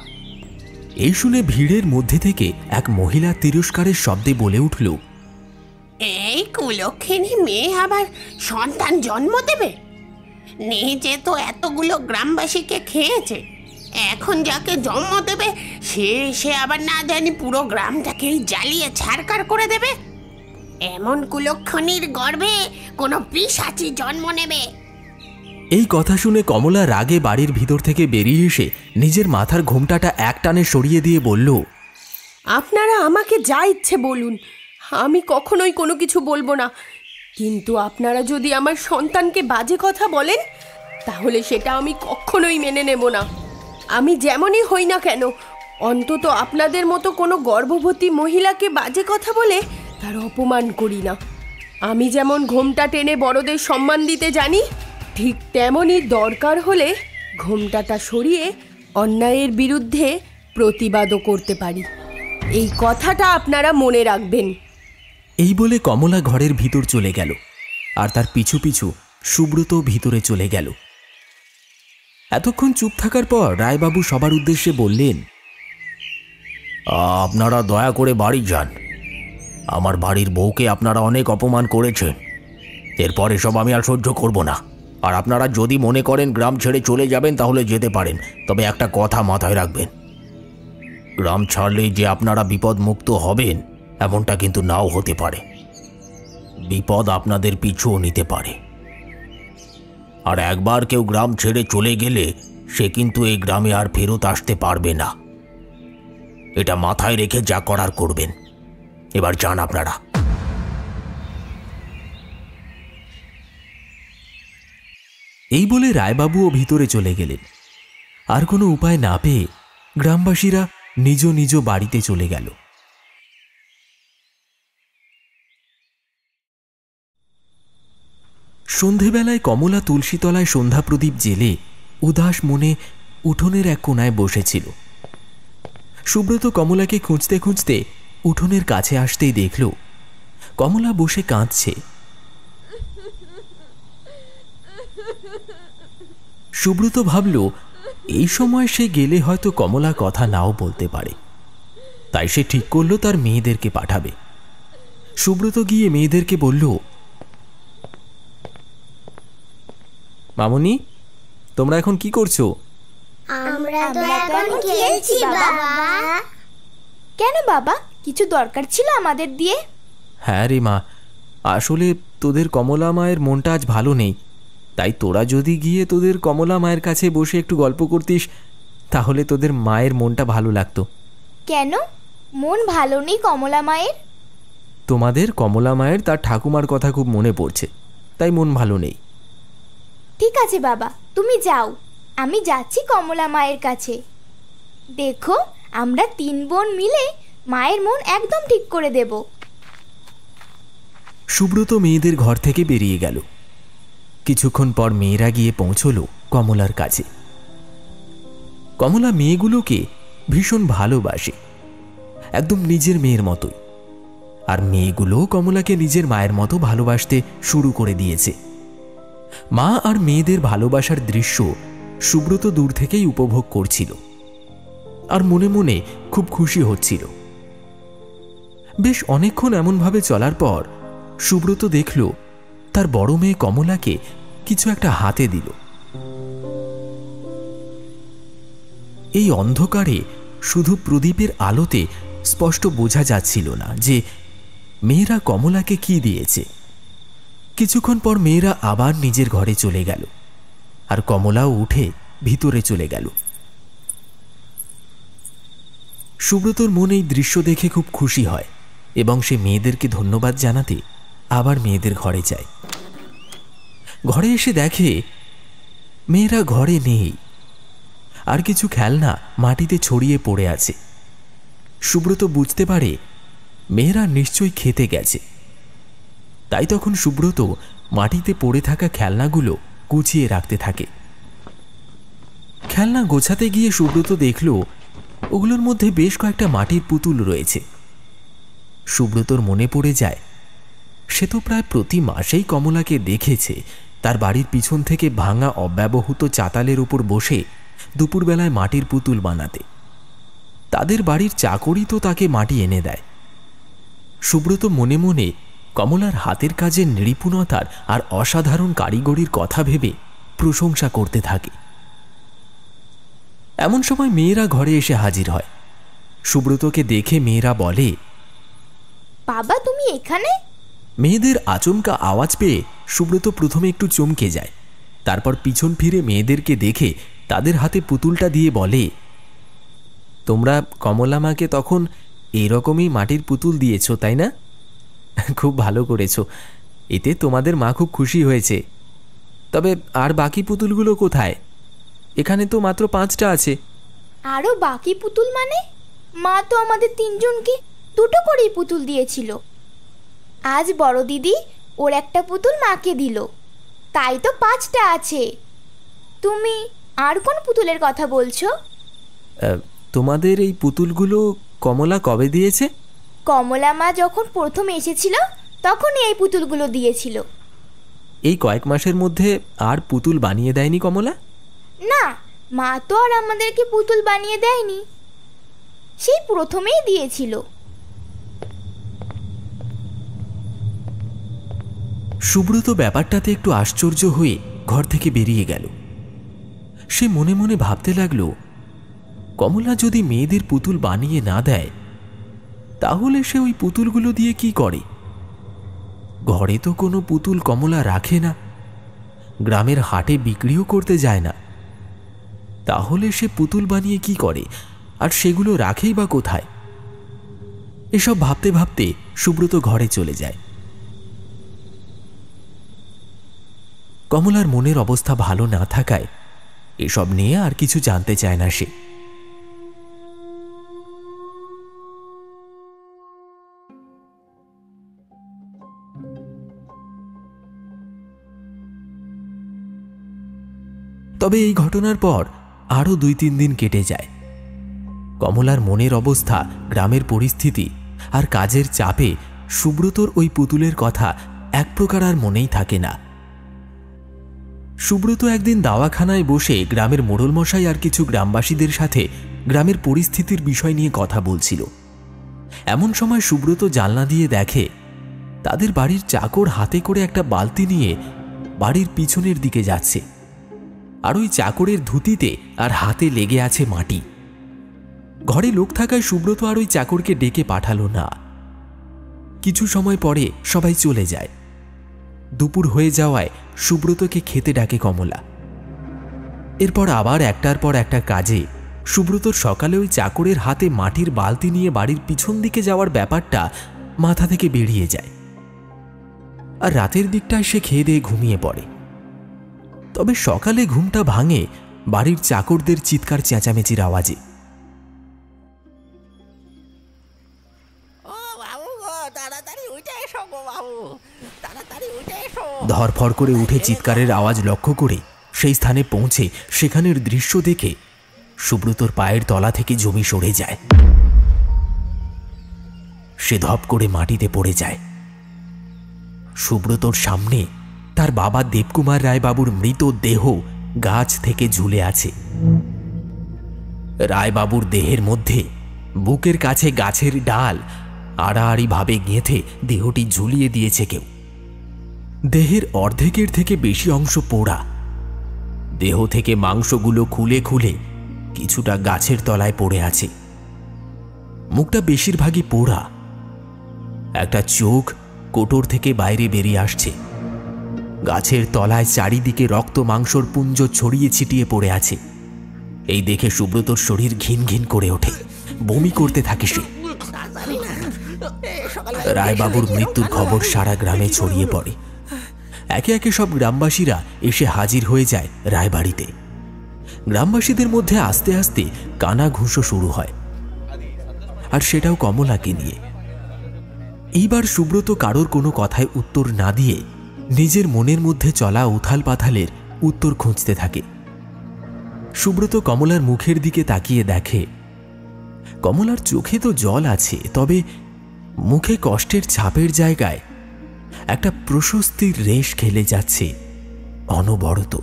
এই শুনে ভিড়ের মধ্যে থেকে এক মহিলা তিরস্কারের শব্দে বলে উঠল, এই কুলক্ষিনী মেয়ে আবার সন্তান জন্ম দেবে? নিজে তো এতগুলো গ্রামবাসীকে খেয়েছে, এখন যাকে জন্ম দেবে সে আবার না জানি পুরো গ্রামটাকেই জ্বালিয়ে ছারকার করে দেবে। এমন কুলক্ষণীর গর্ভে কোনো পিশাচী জন্ম নেবে। এই কথা শুনে কমলা রাগে বাড়ির ভিতর থেকে বেরিয়ে এসে নিজের মাথার ঘোমটাটা এক টানে সরিয়ে দিয়ে বলল, আপনারা আমাকে যা ইচ্ছে বলুন, আমি কখনোই কোনো কিছু বলবো না। কিন্তু আপনারা যদি আমার সন্তানকে বাজে কথা বলেন, তাহলে সেটা আমি কখনোই মেনে নেব না। আমি যেমনই হই না কেন, অন্তত আপনাদের মতো কোনো গর্ভবতী মহিলাকে বাজে কথা বলে তার অপমান করি না। আমি যেমন ঘোমটা টেনে বড়দের সম্মান দিতে জানি, ঠিক তেমনই দরকার হলে ঘোমটাটা সরিয়ে অন্যায়ের বিরুদ্ধে প্রতিবাদও করতে পারি। এই কথাটা আপনারা মনে রাখবেন। এই বলে কমলা ঘরের ভিতর চলে গেল, আর তার পিছু পিছু সুব্রত ভিতরে চলে গেল। এতক্ষণ চুপ থাকার পর রায়বাবু সবার উদ্দেশ্যে বললেন, আপনারা দয়া করে বাড়ি যান। আমার বাড়ির বউকে আপনারা অনেক অপমান করেছেন। এরপর এসব আমি আর সহ্য করব না। আর আপনারা যদি মনে করেন গ্রাম ছেড়ে চলে যাবেন তাহলে যেতে পারেন, তবে একটা কথা মাথায় রাখবেন, গ্রাম ছাড়লেই যে আপনারা বিপদ মুক্ত হবেন এমনটা কিন্তু নাও হতে পারে। বিপদ আপনাদের পিছুও নিতে পারে। আর একবার কেউ গ্রাম ছেড়ে চলে গেলে সে কিন্তু এই গ্রামে আর ফেরত আসতে পারবে না। এটা মাথায় রেখে যা করার করবেন। এবার যান আপনারা। এই বলে রায়বাবুও ভিতরে চলে গেলেন। আর কোনো উপায় না পেয়ে গ্রামবাসীরা নিজ নিজ বাড়িতে চলে গেল। সন্ধেবেলায় কমলা তুলসীতলায় সন্ধ্যা প্রদীপ জেলে উদাস মনে উঠোনের এক কোনায় বসেছিল। সুব্রত কমলাকে খুঁজতে খুঁজতে উঠোনের কাছে আসতেই দেখল কমলা বসে কাঁদছে। সুব্রত ভাবল এই সময় সে গেলে হয়তো কমলা কথা নাও বলতে পারে, তাই সে ঠিক করল তার মেয়েদেরকে পাঠাবে। সুব্রত গিয়ে মেয়েদেরকে বলল, মামুনি, তোমরা এখন কি করছো? আমরা তো এখন খেলছি বাবা। কেন বাবা, কিছু দরকার ছিল আমাদের দিয়ে? হ্যাঁ রে মা, আসলে তোদের কমলা মায়ের মনটা আজ ভালো নেই, তাই তোরা যদি গিয়ে তোদের কমলা মায়ের কাছে বসে একটু গল্প করতিস তাহলে তোদের মায়ের মনটা ভালো লাগতো। কেন মন ভালো নেই কমলা মায়ের? তোমাদের কমলা মায়ের তার ঠাকুমার কথা খুব মনে পড়ছে, তাই মন ভালো নেই। ঠিক আছে বাবা, তুমি যাও, আমি যাচ্ছি কমলা মায়ের কাছে। দেখো, আমরা 3 বোন মিলে মায়ের মন একদম ঠিক করে দেব। সুব্রত মেয়েদের ঘর থেকে বেরিয়ে গেল। কিছুক্ষণ পর মেয়েরা গিয়ে পৌঁছল কমলার কাছে। কমলা মেয়েগুলোকে ভীষণ ভালোবাসে, একদম নিজের মেয়ের মতোই। আর মেয়েগুলো কমলাকে নিজের মায়ের মতো ভালোবাসতে শুরু করে দিয়েছে। মা আর মেয়েদের ভালোবাসার দৃশ্য সুব্রত দূর থেকেই উপভোগ করছিল, আর মনে মনে খুব খুশি হচ্ছিল। বেশ অনেকক্ষণ এমনভাবে চলার পর সুব্রত দেখল তার বড় মেয়ে কমলাকে কিছু একটা হাতে দিল। এই অন্ধকারে শুধু প্রদীপের আলোতে স্পষ্ট বোঝা যাচ্ছিল না যে মেয়েরা কমলাকে কি দিয়েছে। কিছুক্ষণ পর মেয়েরা আবার নিজের ঘরে চলে গেল, আর কমলাও উঠে ভিতরে চলে গেল। সুব্রতর মনে এই দৃশ্য দেখে খুব খুশি হয় এবং সে মেয়েদেরকে ধন্যবাদ জানাতে আবার মেয়েদের ঘরে যায়। ঘরে এসে দেখে মেয়েরা ঘরে নেই, আর কিছু খেলনা মাটিতে ছড়িয়ে পড়ে আছে। সুব্রত বুঝতে পারে মেয়েরা নিশ্চয়ই খেতে গেছে, তাই তখন সুব্রত মাটিতে পড়ে থাকা খেলনাগুলো গুছিয়ে রাখতে থাকে। খেলনা গোছাতে গিয়ে সুব্রত দেখল ওগুলোর মধ্যে বেশ কয়েকটা মাটির পুতুল রয়েছে। সুব্রতর মনে পড়ে যায় সে তো প্রায় প্রতি মাসেই কমলাকে দেখেছে তার বাড়ির পিছন থেকে ভাঙা অব্যবহৃত চাতালের উপর বসে দুপুরবেলায় মাটির পুতুল বানাতে। তাদের বাড়ির চাকরই তো তাকে মাটি এনে দেয়। সুব্রত মনে মনে কমলার হাতের কাজের নিপুণতার আর অসাধারণ কারিগরির কথা ভেবে প্রশংসা করতে থাকে। এমন সময় মেয়েরা ঘরে এসে হাজির হয়। সুব্রতকে দেখে মেয়েরা বলে, বাবা তুমি এখানে? মেয়েদের আচমকা আওয়াজ পেয়ে সুব্রত প্রথমে একটু চমকে যায়, তারপর পিছন ফিরে মেয়েদেরকে দেখে তাদের হাতে পুতুলটা দিয়ে বলে, তোমরা কমলা মাকে তখন এরকমই মাটির পুতুল দিয়েছো তাই না? খুব ভালো করেছো, এতে তোমাদের মা খুব খুশি হয়েছে। তবে আর বাকি পুতুলগুলো কোথায়? এখানে তো মাত্র 5টা আছে। আরও বাকি পুতুল মানে? মা তো আমাদের 3জনকে 2টো করেই পুতুল দিয়েছিল। আজ বড় দিদি ওর একটা পুতুল মাকে দিল, তাই তো 5টা আছে। তুমি আর কোন পুতুলের কথা বলছো? তোমাদের এই পুতুলগুলো কমলা কবে দিয়েছে? কমলা মা যখন প্রথম এসেছিল তখনই এই পুতুলগুলো দিয়েছিল। এই কয়েক মাসের মধ্যে আর পুতুল বানিয়ে দেয়নি কমলা? না, মা তো আর আমাদেরকে পুতুল বানিয়ে দেয়নি, সেই প্রথমেই দিয়েছিল। সুব্রত ব্যাপারটাতে একটু আশ্চর্য হয়ে ঘর থেকে বেরিয়ে গেল। সে মনে মনে ভাবতে লাগলো, কমলা যদি মেয়েদের পুতুল বানিয়ে না দেয় তাহলে সে ওই পুতুলগুলো দিয়ে কি করে? ঘরে তো কোনো পুতুল কমলা রাখে না, গ্রামের হাটে বিক্রিও করতে যায় না। তাহলে সে পুতুল বানিয়ে কি করে, আর সেগুলো রাখেই বা কোথায়? এসব ভাবতে ভাবতে সুব্রত ঘরে চলে যায়। কমলার মনের অবস্থা ভালো না থাকায় এসব নিয়ে আর কিছু জানতে চায় না সে। তবে এই ঘটনার পর আরও 2-3 দিন কেটে যায়। কমলার মনের অবস্থা, গ্রামের পরিস্থিতি আর কাজের চাপে সুব্রতর ওই পুতুলের কথা এক প্রকার আর মনেই থাকে না। সুব্রত একদিন দাওয়াখানায় বসে গ্রামের মোড়লমশাই আর কিছু গ্রামবাসীদের সাথে গ্রামের পরিস্থিতির বিষয় নিয়ে কথা বলছিল। এমন সময় সুব্রত জানলা দিয়ে দেখে তাদের বাড়ির চাকর হাতে করে একটা বালতি নিয়ে বাড়ির পিছনের দিকে যাচ্ছে, আর ওই চাকরের ধুতিতে আর হাতে লেগে আছে মাটি। ঘরে লোক থাকায় সুব্রত আর ওই চাকরকে ডেকে পাঠালো না। কিছু সময় পরে সবাই চলে যায়। দুপুর হয়ে যাওয়ায় সুব্রতকে খেতে ডাকে কমলা। এরপর আবার একটার পর একটা কাজে সুব্রতর সকালে ওই চাকরের হাতে মাটির বালতি নিয়ে বাড়ির পিছন দিকে যাওয়ার ব্যাপারটা মাথা থেকে বেরিয়ে যায়। আর রাতের দিকটায় সে খেয়ে দিয়ে ঘুমিয়ে পড়ে। তবে সকালে ঘুমটা ভাঙে বাড়ির চাকরদের চিৎকার চেঁচামেচির আওয়াজে। ধরফর করে উঠে চিৎকারের আওয়াজ লক্ষ্য করে সেই স্থানে পৌঁছে সেখানের দৃশ্য দেখে সুব্রতর পায়ের তলা থেকে জমি সরে যায়। সে ধপ করে মাটিতে পড়ে যায়। সুব্রতর সামনে তার বাবা দেবকুমার রায়বাবুর মৃত দেহ গাছ থেকে ঝুলে আছে। রায়বাবুর দেহের মধ্যে বুকের কাছে গাছের ডাল আড়াআড়িভাবে গেঁথে দেহটি ঝুলিয়ে দিয়েছে কেউ। দেহের অর্ধেকের থেকে বেশি অংশ পোড়া। দেহ থেকে মাংসগুলো খুলে খুলে কিছুটা গাছের তলায় পড়ে আছে। মুখটা বেশিরভাগই পোড়া। একটা চোখ কোটর থেকে বাইরে বেরিয়ে আসছে। গাছের তলায় চারিদিকে রক্ত মাংসর পুঞ্জ ছড়িয়ে ছিটিয়ে পড়ে আছে। এই দেখে সুব্রতর শরীর ঘিন ঘিন করে ওঠে, বমি করতে থাকে সে। রায়বাবুর মৃত্যুর খবর সারা গ্রামে ছড়িয়ে পড়ে। একে একে সব গ্রামবাসীরা এসে হাজির হয়ে যায় রায়বাড়িতে। গ্রামবাসীদের মধ্যে আস্তে আস্তে কানাঘুষো শুরু হয়, আর সেটাও কমলাকে নিয়ে। এইবার সুব্রত কারোর কোনো কথায় উত্তর না দিয়ে নিজের মনের মধ্যে চলা উথাল পাথালের উত্তর খুঁজতে থাকে। সুব্রত কমলার মুখের দিকে তাকিয়ে দেখে কমলার চোখে তো জল আছে, তবে মুখে কষ্টের ছাপের জায়গায় একটা প্রশস্তির রেশ খেলে যাচ্ছে অনবরত।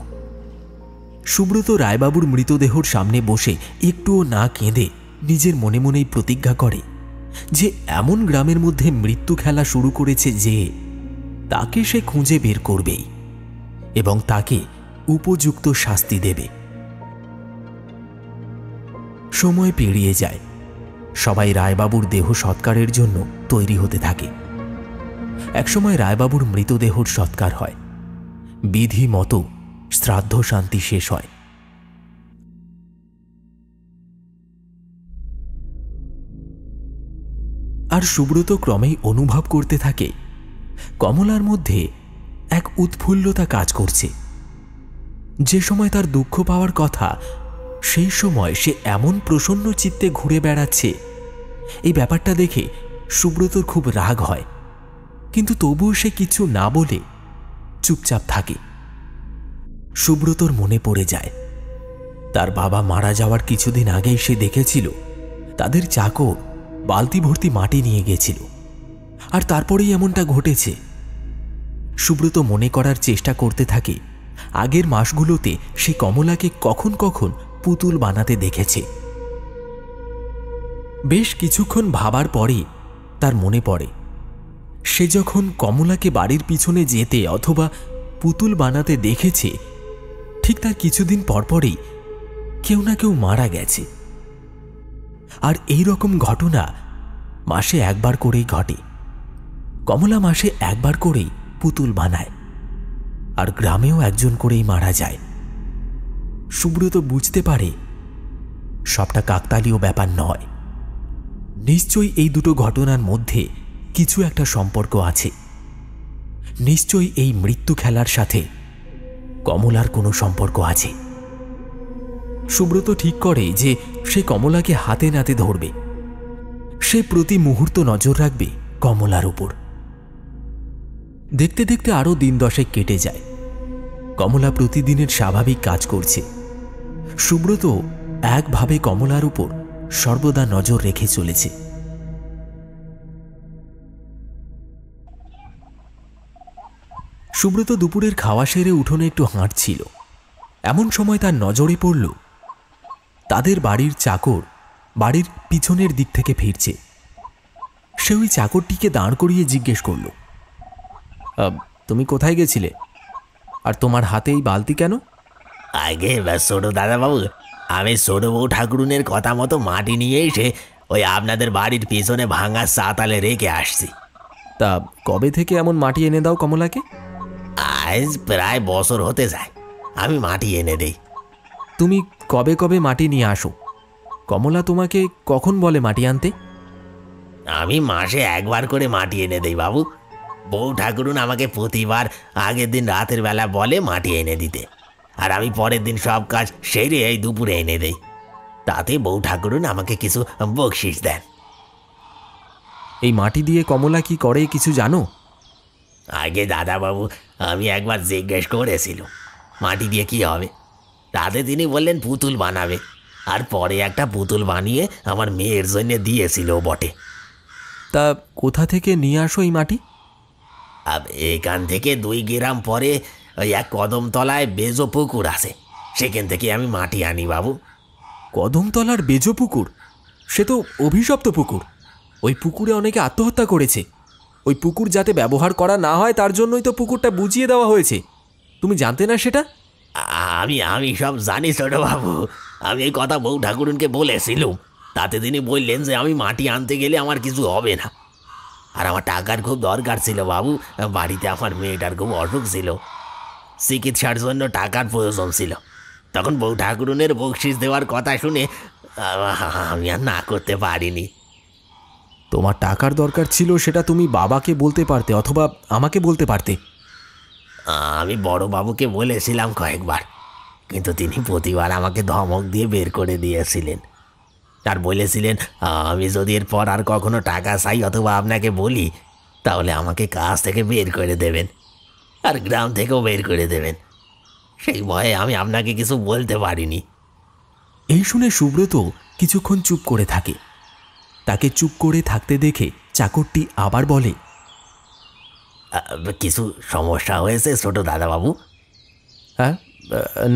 সুব্রত রায়বাবুর মৃতদেহর সামনে বসে একটুও না কেঁদে নিজের মনে মনেই প্রতিজ্ঞা করে যে এমন গ্রামের মধ্যে মৃত্যু খেলা শুরু করেছে যে তাকে সে খুঁজে বের করবেই এবং তাকে উপযুক্ত শাস্তি দেবে। সময় পেরিয়ে যায়। সবাই রায়বাবুর দেহ সৎকারের জন্য তৈরি হতে থাকে। একসময় রায়বাবুর মৃতদেহর সৎকার হয়। বিধি মতো শ্রাদ্ধ শান্তি শেষ হয়। আর সুব্রত ক্রমেই অনুভব করতে থাকে কমলার মধ্যে এক উৎফুল্লতা কাজ করছে। যে সময় তার দুঃখ পাওয়ার কথা সেই সময় সে এমন প্রসন্ন চিত্তে ঘুরে বেড়াচ্ছে, এই ব্যাপারটা দেখে সুব্রতর খুব রাগ হয়, কিন্তু তবুও সে কিছু না বলে চুপচাপ থাকে। সুব্রতর মনে পড়ে যায় তার বাবা মারা যাওয়ার কিছুদিন আগেই সে দেখেছিল তাদের চাকর বালতি ভর্তি মাটি নিয়ে গেছিল, আর তারপরেই এমনটা ঘটেছে। সুব্রত মনে করার চেষ্টা করতে থাকে আগের মাসগুলোতে সে কমলাকে কখন কখন পুতুল বানাতে দেখেছে। বেশ কিছুক্ষণ ভাবার পরে তার মনে পড়ে সে যখন কমলাকে বাড়ির পিছনে যেতে অথবা পুতুল বানাতে দেখেছে, ঠিক তার কিছুদিন পরপরই কেউ না কেউ মারা গেছে। আর এই রকম ঘটনা মাসে একবার করেই ঘটে। কমলা মাসে একবার করেই পুতুল বানায়, আর গ্রামেও একজন করেই মারা যায়। সুব্রত বুঝতে পারে সবটা কাকতালীয় ব্যাপার নয়, নিশ্চয়ই এই দুটো ঘটনার মধ্যে কিছু একটা সম্পর্ক আছে। নিশ্চয়ই এই মৃত্যু খেলার সাথে কমলার কোনো সম্পর্ক আছে। সুব্রত ঠিক করে যে সে কমলাকে হাতে নাতে ধরবে, সে প্রতি মুহূর্ত নজর রাখবে কমলার উপর। দেখতে দেখতে আরো দিন 10 কেটে যায়। কমলা প্রতিদিনের স্বাভাবিক কাজ করছে। সুব্রত একভাবে কমলার উপর সর্বদা নজর রেখে চলেছে। সুব্রত দুপুরের খাওয়া সেরে উঠোনে একটু হাঁটছিল, এমন সময় তার নজরে পড়ল তাদের বাড়ির চাকর বাড়ির পিছনের দিক থেকে ফিরছে। সে ওই চাকরটিকে দাঁড় করিয়ে জিজ্ঞেস করল, তুমি কোথায় গেছিলে, আর তোমার হাতে এই বালতি কেন? আগে ছোট দাদাবাবু, আমি ছোট বউ ঠাকুরুনের কথা মতো মাটি নিয়ে এসে ওই আপনাদের বাড়ির পিছনে ভাঙা চাতালে রেখে আসছি। তা কবে থেকে এমন মাটি এনে দাও কমলাকে? আজ প্রায় বছর হতে যায় আমি মাটি এনে দেই। তুমি কবে কবে মাটি নিয়ে আসো? কমলা তোমাকে কখন বলে মাটি আনতে? আমি মাসে একবার করে মাটি এনে দেই বাবু। বউ ঠাকুরুন আমাকে প্রতিবার আগের দিন রাতের বেলা বলে মাটি এনে দিতে, আর আমি পরের দিন সব কাজ সেরে এই দুপুরে এনে দেই। তাতে বউ ঠাকুরুন আমাকে কিছু বকশিস দেন। এই মাটি দিয়ে কমলা কি করে কিছু জানো? আগে দাদাবাবু আমি একবার জিজ্ঞেস করেছিল মাটি দিয়ে কি হবে, তাতে তিনি বললেন পুতুল বানাবে, আর পরে একটা পুতুল বানিয়ে আমার মেয়ের জন্য দিয়েছিল বটে। তা কোথা থেকে নিয়ে আসো এই মাটি? এখান থেকে 2 গ্রাম পরে ওই এক কদমতলায় বেজো পুকুর আছে, সেখান থেকে আমি মাটি আনি বাবু। কদমতলার বেজো পুকুর? সে তো অভিশপ্ত পুকুর। ওই পুকুরে অনেকে আত্মহত্যা করেছে। ওই পুকুর যাতে ব্যবহার করা না হয় তার জন্যই তো পুকুরটা বুঝিয়ে দেওয়া হয়েছে। তুমি জানতে না সেটা? আমি সব জানি ছোট বাবু, আমি এই কথা বউ ঠাকুরুনকে বলেছিলাম, তাতে তিনি বললেন যে আমি মাটি আনতে গেলে আমার কিছু হবে না। আর আমার টাকার খুব দরকার ছিল বাবু, বাড়িতে আমার মেয়েটার খুব অসুখ ছিল, চিকিৎসার জন্য টাকার প্রয়োজন ছিল। তখন বউ ঠাকুরুনের বকশিস দেওয়ার কথা শুনে আমি আর না করতে পারিনি। তোমার টাকার দরকার ছিল সেটা তুমি বাবাকে বলতে পারতে অথবা আমাকে বলতে পারতে। আমি বড় বাবুকে বলেছিলাম কয়েকবার, কিন্তু তিনি প্রতিবার আমাকে ধমক দিয়ে বের করে দিয়েছিলেন। আর বলেছিলেন আমি যদি এরপর আর কখনো টাকা চাই অথবা আপনাকে বলি তাহলে আমাকে কাজ থেকে বের করে দেবেন, আর গ্রাম থেকেও বের করে দেবেন। সেই ভয়ে আমি আপনাকে কিছু বলতে পারিনি। এই শুনে সুব্রত কিছুক্ষণ চুপ করে থাকে। তাকে চুপ করে থাকতে দেখে চাকরটি আবার বলে, কিছু সমস্যা হয়েছে ছোট দাদাবাবু? হ্যাঁ,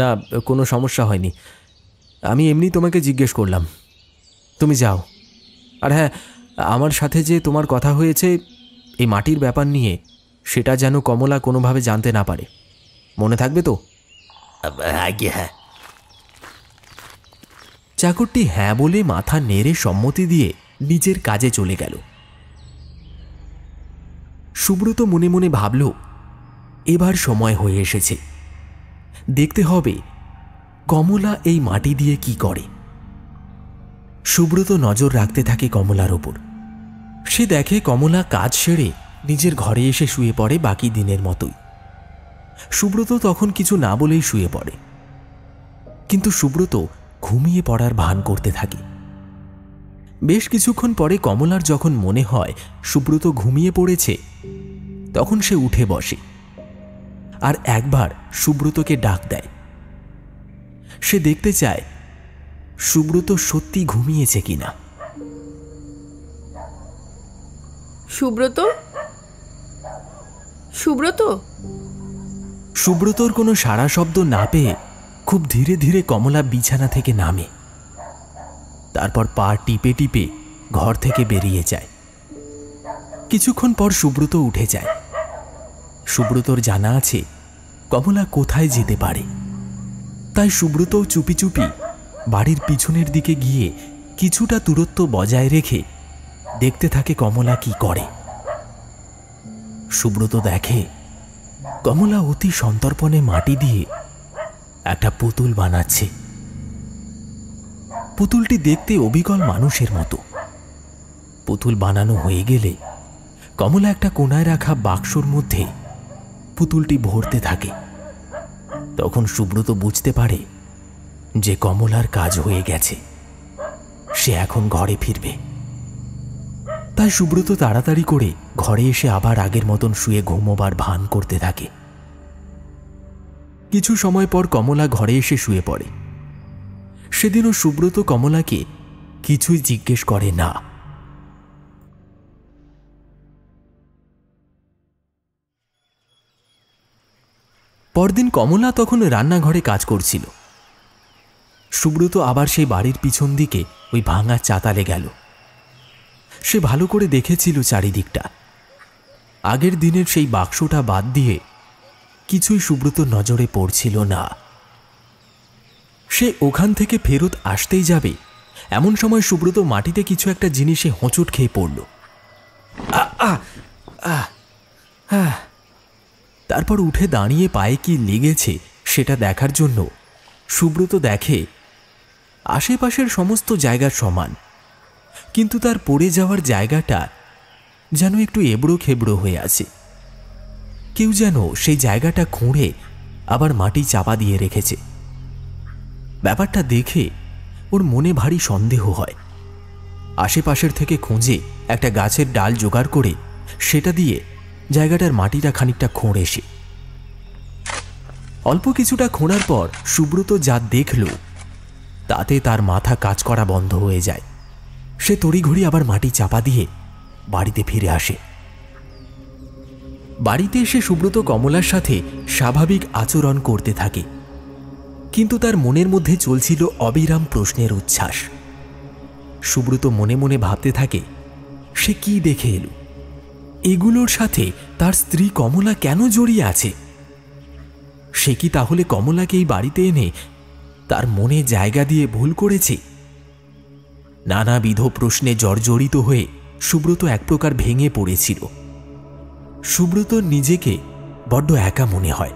না কোনো সমস্যা হয়নি, আমি এমনি তোমাকে জিজ্ঞেস করলাম। তুমি যাও। আর হ্যাঁ, আমার সাথে যে তোমার কথা হয়েছে এই মাটির ব্যাপার নিয়ে, সেটা যেন কমলা কোনোভাবে জানতে না পারে, মনে থাকবে তো? হ্যাঁ। চাকরটি হ্যাঁ বলে মাথা নেড়ে সম্মতি দিয়ে নিজের কাজে চলে গেল। সুব্রত মনে মনে ভাবল এবার সময় হয়ে এসেছে, দেখতে হবে কমলা এই মাটি দিয়ে কি করে। সুব্রত নজর রাখতে থাকে কমলার ওপর। সে দেখে কমলা কাজ সেরে নিজের ঘরে এসে শুয়ে পড়ে বাকি দিনের মতোই। সুব্রত তখন কিছু না বলেই শুয়ে পড়ে, কিন্তু সুব্রত ঘুমিয়ে পড়ার ভান করতে থাকে। বেশ কিছুক্ষণ পরে কমলার যখন মনে হয় সুব্রত ঘুমিয়ে পড়েছে, তখন সে উঠে বসে আর একবার সুব্রতকে ডাক দেয়। সে দেখতে চায় সুব্রত সত্যি ঘুমিয়েছে কিনা। সুব্রত, সুব্রত। সুব্রতর কোনো সাড়া শব্দ না পেয়ে খুব ধীরে ধীরে কমলা বিছানা থেকে নামে, তারপর পা টিপে টিপে ঘর থেকে বেরিয়ে যায়। কিছুক্ষণ পর সুব্রত উঠে যায়। সুব্রতর জানা আছে কমলা কোথায় যেতে পারে, তাই সুব্রত চুপি চুপি বাড়ির পিছনের দিকে গিয়ে কিছুটা দূরত্ব বজায় রেখে দেখতে থাকে কমলা কি করে। সুব্রত দেখে কমলা অতি সন্তর্পণে মাটি দিয়ে একটা পুতুল বানাচ্ছে। পুতুলটি দেখতে অবিকল মানুষের মতো। পুতুল বানানো হয়ে গেলে কমলা একটা কোণায় রাখা বাক্সর মধ্যে পুতুলটি ভরতে থাকে। তখন সুব্রত বুঝতে পারে যে কমলার কাজ হয়ে গেছে, সে এখন ঘরে ফিরবে। তাই সুব্রত তাড়াতাড়ি করে ঘরে এসে আবার আগের মতন শুয়ে ঘুমোবার ভান করতে থাকে। কিছু সময় পর কমলা ঘরে এসে শুয়ে পড়ে। সেদিনও সুব্রত কমলাকে কিছুই জিজ্ঞেস করে না। পরদিন কমলা তখন রান্নাঘরে কাজ করছিল। সুব্রত আবার সেই বাড়ির পিছন দিকে ওই ভাঙা চাতালে গেল। সে ভালো করে দেখেছিল চারিদিকটা। আগের দিনের সেই বাক্সটা বাদ দিয়ে কিছুই সুব্রত নজরে পড়ছিল না। সে ওখান থেকে ফেরত আসতেই যাবে, এমন সময় সুব্রত মাটিতে কিছু একটা জিনিসে হোঁচট খেয়ে পড়ল। তারপর উঠে দাঁড়িয়ে পায়ে কি লেগেছে সেটা দেখার জন্য সুব্রত দেখে আশেপাশের সমস্ত জায়গা সমান, কিন্তু তার পড়ে যাওয়ার জায়গাটা যেন একটু এবড়ো খেবড়ো হয়ে আছে। কেউ যেন সেই জায়গাটা খুঁড়ে আবার মাটি চাপা দিয়ে রেখেছে। ব্যাপারটা দেখে ওর মনে ভারী সন্দেহ হয়। আশেপাশের থেকে খুঁজে একটা গাছের ডাল জোগাড় করে সেটা দিয়ে জায়গাটার মাটিটা খানিকটা খোঁড়ে সে। অল্প কিছুটা খোঁড়ার পর সুব্রত যা দেখল তাতে তার মাথা কাজ করা বন্ধ হয়ে যায়। সে তড়িঘড়ি আবার মাটি চাপা দিয়ে বাড়িতে ফিরে আসে। বাড়িতে এসে সুব্রত কমলার সাথে স্বাভাবিক আচরণ করতে থাকে, কিন্তু তার মনের মধ্যে চলছিল অবিরাম প্রশ্নের উচ্ছ্বাস। সুব্রত মনে মনে ভাবতে থাকে সে কি দেখে এলো, এগুলোর সাথে তার স্ত্রী কমলা কেন জড়িয়ে আছে? সে কি তাহলে কমলাকে এই বাড়িতে এনে তার মনে জায়গা দিয়ে ভুল করেছে? নানাবিধ প্রশ্নে জর্জরিত হয়ে সুব্রত এক প্রকার ভেঙে পড়েছিল। সুব্রত নিজেকে বড্ড একা মনে হয়।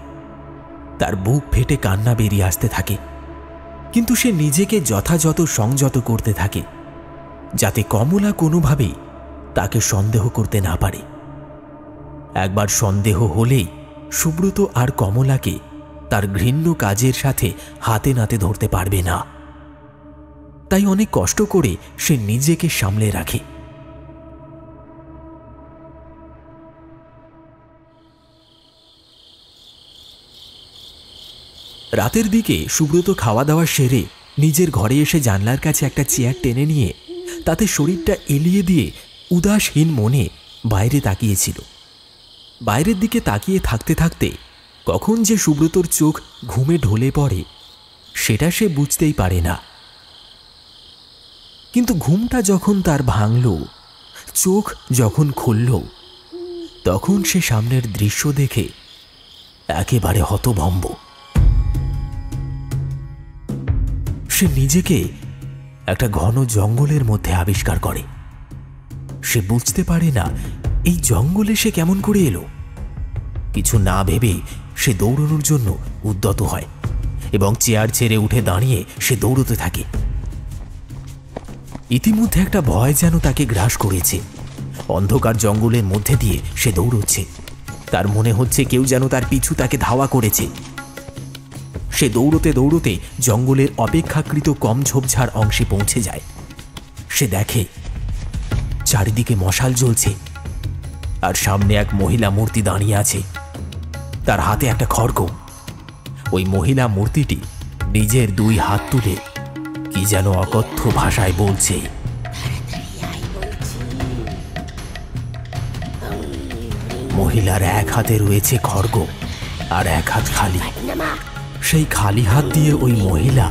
তার বুক ফেটে কান্না বেরিয়ে আসতে থাকে, কিন্তু সে নিজেকে যথাযথ সংযত করতে থাকে যাতে কমলা কোনোভাবেই তাকে সন্দেহ করতে না পারে। একবার সন্দেহ হলেই সুব্রত আর কমলাকে তার ঘৃণ্য কাজের সাথে হাতে নাতে ধরতে পারবে না। তাই অনেক কষ্ট করে সে নিজেকে সামলে রাখে। রাতের দিকে সুব্রত খাওয়া দাওয়া সেরে নিজের ঘরে এসে জানলার কাছে একটা চেয়ার টেনে নিয়ে তাতে শরীরটা এলিয়ে দিয়ে উদাসহীন মনে বাইরে তাকিয়েছিল। বাইরের দিকে তাকিয়ে থাকতে থাকতে কখন যে সুব্রতর চোখ ঘুমে ঢলে পড়ে সেটা সে বুঝতেই পারে না। কিন্তু ঘুমটা যখন তার ভাঙল, চোখ যখন খুলল, তখন সে সামনের দৃশ্য দেখে একেবারে হতভম্ব। সে নিজেকে একটা ঘন জঙ্গলের মধ্যে আবিষ্কার করে। সে বুঝতে পারে না এই জঙ্গলে সে কেমন করে এলো। কিছু না ভেবে সে দৌড়ানোর জন্য উদ্যত হয় এবং চেয়ার ছেড়ে উঠে দাঁড়িয়ে সে দৌড়তে থাকে। ইতিমধ্যে একটা ভয় যেন তাকে গ্রাস করেছে। অন্ধকার জঙ্গলের মধ্যে দিয়ে সে দৌড়চ্ছে। তার মনে হচ্ছে কেউ যেন তার পিছু তাকে ধাওয়া করেছে। সে দৌড়তে দৌড়তে জঙ্গলের অপেক্ষাকৃত কম ঝোপঝাড় অংশে পৌঁছে যায়। সে দেখে চারিদিকে মশাল জ্বলছে, আর সামনে এক মহিলা মূর্তি দাঁড়িয়ে আছে, তার হাতে একটা খড়গ। ওই মহিলা মূর্তিটি নিজের 2 হাত তুলে কি যেন অকথ্য ভাষায় বলছে। মহিলার এক হাতে রয়েছে খড়গ, আর এক হাত খালি। সেই খালি হাত দিয়ে ওই মহিলা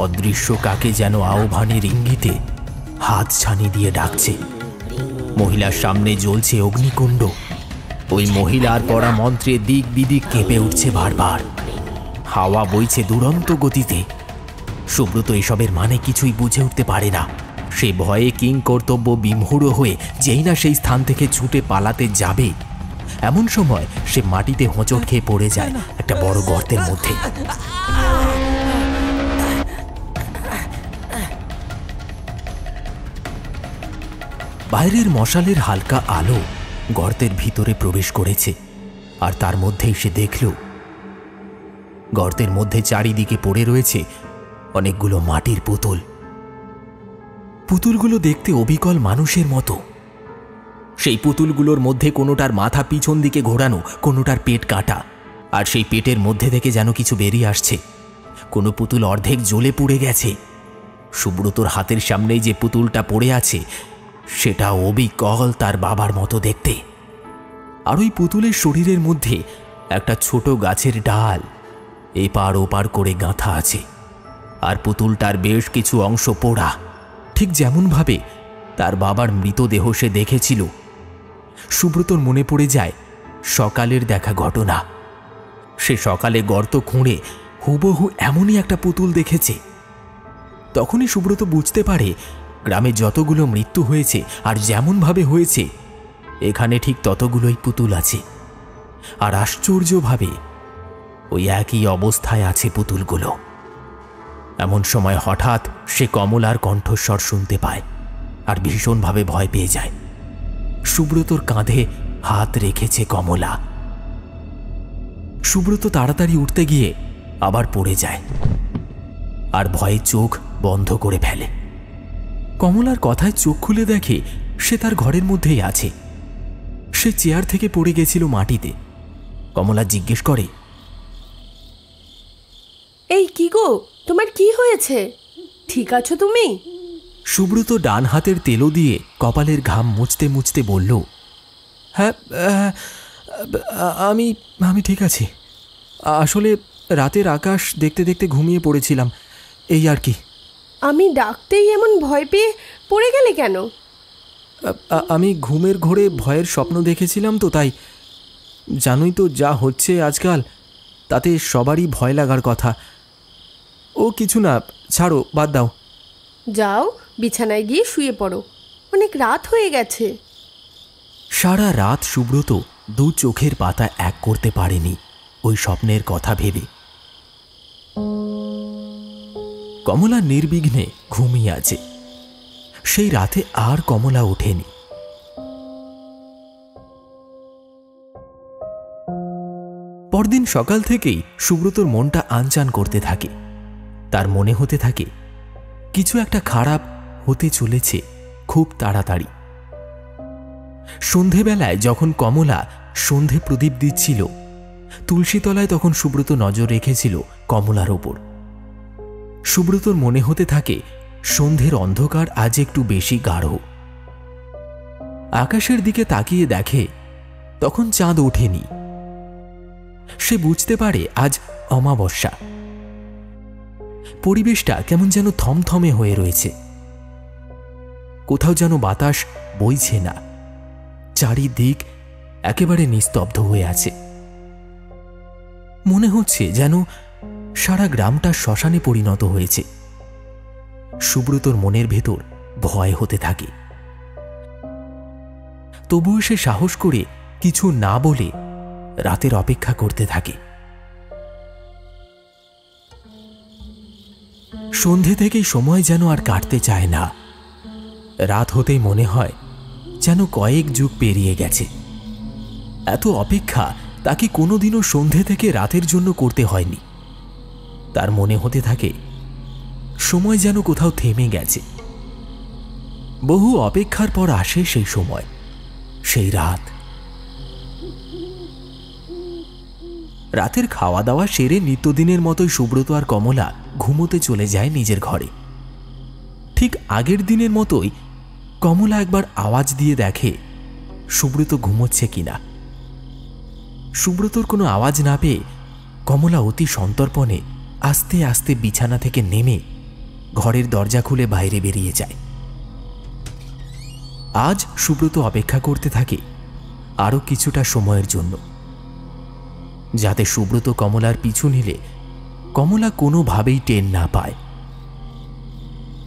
অদৃশ্য কাকে যেন আহ্বানের ইঙ্গিতে হাত ছানি দিয়ে ডাকছে। মহিলার সামনে জ্বলছে অগ্নিকুণ্ড। ওই মহিলার পড়া মন্ত্রে দিক বিদিক কেঁপে উঠছে বারবার। হাওয়া বইছে দুরন্ত গতিতে। সুব্রত এসবের মানে কিছুই বুঝে উঠতে পারে না। সে ভয়ে কিং কর্তব্য বিমূঢ় হয়ে যেই না সেই স্থান থেকে ছুটে পালাতে যাবে, এমন সময় সে মাটিতে হোঁচট খেয়ে পড়ে যায় একটা বড় গর্তের মধ্যে। বাইরের মশালের হালকা আলো গর্তের ভিতরে প্রবেশ করেছে, আর তার মধ্যেই সে দেখল গর্তের মধ্যে চারিদিকে পড়ে রয়েছে অনেকগুলো মাটির পুতুল। পুতুলগুলো দেখতে অবিকল মানুষের মতো। সেই পুতুলগুলোর মধ্যে কোনোটার মাথা পিছন দিকে ঘোরানো, কোনোটার পেট কাটা, আর সেই পেটের মধ্যে থেকে যেন কিছু বেরিয়ে আসছে। কোনো পুতুল অর্ধেক জ্বলে পুড়ে গেছে। সুব্রতর হাতের সামনেই যে পুতুলটা পড়ে আছে সেটা অবিকল তার বাবার মতো দেখতে। আর ওই পুতুলের শরীরের মধ্যে একটা ছোট গাছের ডাল এপার ওপার করে গাঁথা আছে, আর পুতুলটার বেশ কিছু অংশ পোড়া, ঠিক যেমনভাবে তার বাবার মৃতদেহ সে দেখেছিল। সুব্রতর মনে পড়ে যায় সকালের দেখা ঘটনা। সে সকালে গর্ত খুঁড়ে হুবহু এমনই একটা পুতুল দেখেছে। তখনই সুব্রত বুঝতে পারে গ্রামে যতগুলো মৃত্যু হয়েছে আর যেমনভাবে হয়েছে, এখানে ঠিক ততগুলোই পুতুল আছে। আর আশ্চর্যভাবে ওই একই অবস্থায় আছে পুতুলগুলো। এমন সময় হঠাৎ সে কমলার কণ্ঠস্বর শুনতে পায়, আর ভীষণভাবে ভয় পেয়ে যায়। সুব্রতর কাঁধে হাত রেখেছে কমলা। সুব্রত তাড়াতাড়ি উঠতে গিয়ে আবার পড়ে যায়, আর ভয়ে চোখ বন্ধ করে ফেলে। কমলার কথায় চোখ খুলে দেখে সে তার ঘরের মধ্যেই আছে। সে চেয়ার থেকে পড়ে গেছিল মাটিতে। কমলা জিজ্ঞেস করে, এই কি গো, তোমার কি হয়েছে? ঠিক আছো তুমি? সুব্রত ডান হাতের তেলো দিয়ে কপালের ঘাম মুছতে মুছতে বলল, হ্যাঁ, আমি ঠিক আছি। আসলে রাতের আকাশ দেখতে দেখতে ঘুমিয়ে পড়েছিলাম, এই আর কি। আমি ডাকতেই এমন ভয় পেয়ে পড়ে গেলে কেন? আমি ঘুমের ঘোরে ভয়ের স্বপ্ন দেখেছিলাম তো, তাই। জানোই তো যা হচ্ছে আজকাল, তাতে সবারই ভয় লাগার কথা। ও কিছু না, ছাড়ো, বাদ দাও। যাও, বিছানায় গিয়ে শুয়ে পড়ো, অনেক রাত হয়ে গেছে। সারা রাত সুব্রত 2 চোখের পাতা এক করতে পারেনি ওই স্বপ্নের কথা ভেবে। কমলা নির্বিঘ্নে ঘুমিয়ে আছে। সেই রাতে আর কমলা ওঠেনি। পরদিন সকাল থেকেই সুব্রতর মনটা আনচান করতে থাকে। তার মনে হতে থাকে কিছু একটা খারাপ হতে চলেছে খুব তাড়াতাড়ি। সন্ধেবেলায় যখন কমলা সন্ধে প্রদীপ দিচ্ছিল, তুলসীতলায় তখন সুব্রত নজর রেখেছিল কমলার ওপর। সুব্রতর মনে হতে থাকে সন্ধ্যের অন্ধকার আজ একটু বেশি গাঢ়। আকাশের দিকে তাকিয়ে দেখে তখন চাঁদ ওঠেনি। সে বুঝতে পারে আজ অমাবস্যা। পরিবেশটা কেমন যেন থমথমে হয়ে রয়েছে। কোথাও যেন বাতাস বইছে না। চারিদিক একেবারে নিস্তব্ধ হয়ে আছে। মনে হচ্ছে যেন সারা গ্রামটা শ্মশানে পরিণত হয়েছে। সুব্রতর মনের ভেতর ভয় হতে থাকে। তবুও সে সাহস করে কিছু না বলে রাতের অপেক্ষা করতে থাকে। সন্ধে থেকেই সময় যেন আর কাটতে চায় না। রাত হতেই মনে হয় যেন কয়েক যুগ পেরিয়ে গেছে। এত অপেক্ষা তাকে কোনোদিনও সন্ধে থেকে রাতের জন্য করতে হয়নি। তার মনে হতে থাকে সময় যেন কোথাও থেমে গেছে। বহু অপেক্ষার পর আসে সেই সময়, সেই রাত। রাতের খাওয়া দাওয়া সেরে নিত্যদিনের মতোই সুব্রত আর কমলা ঘুমোতে চলে যায় নিজের ঘরে। ঠিক আগের দিনের মতোই কমলা একবার আওয়াজ দিয়ে দেখে সুব্রত ঘুমোচ্ছে কিনা। সুব্রতর কোনো আওয়াজ না পেয়ে কমলা অতি সন্তর্পণে আস্তে আস্তে বিছানা থেকে নেমে ঘরের দরজা খুলে বাইরে বেরিয়ে যায়। আজ সুব্রত অপেক্ষা করতে থাকে আরও কিছুটা সময়ের জন্য, যাতে সুব্রত কমলার পিছু নিলে কমলা কোনোভাবেই টের না পায়।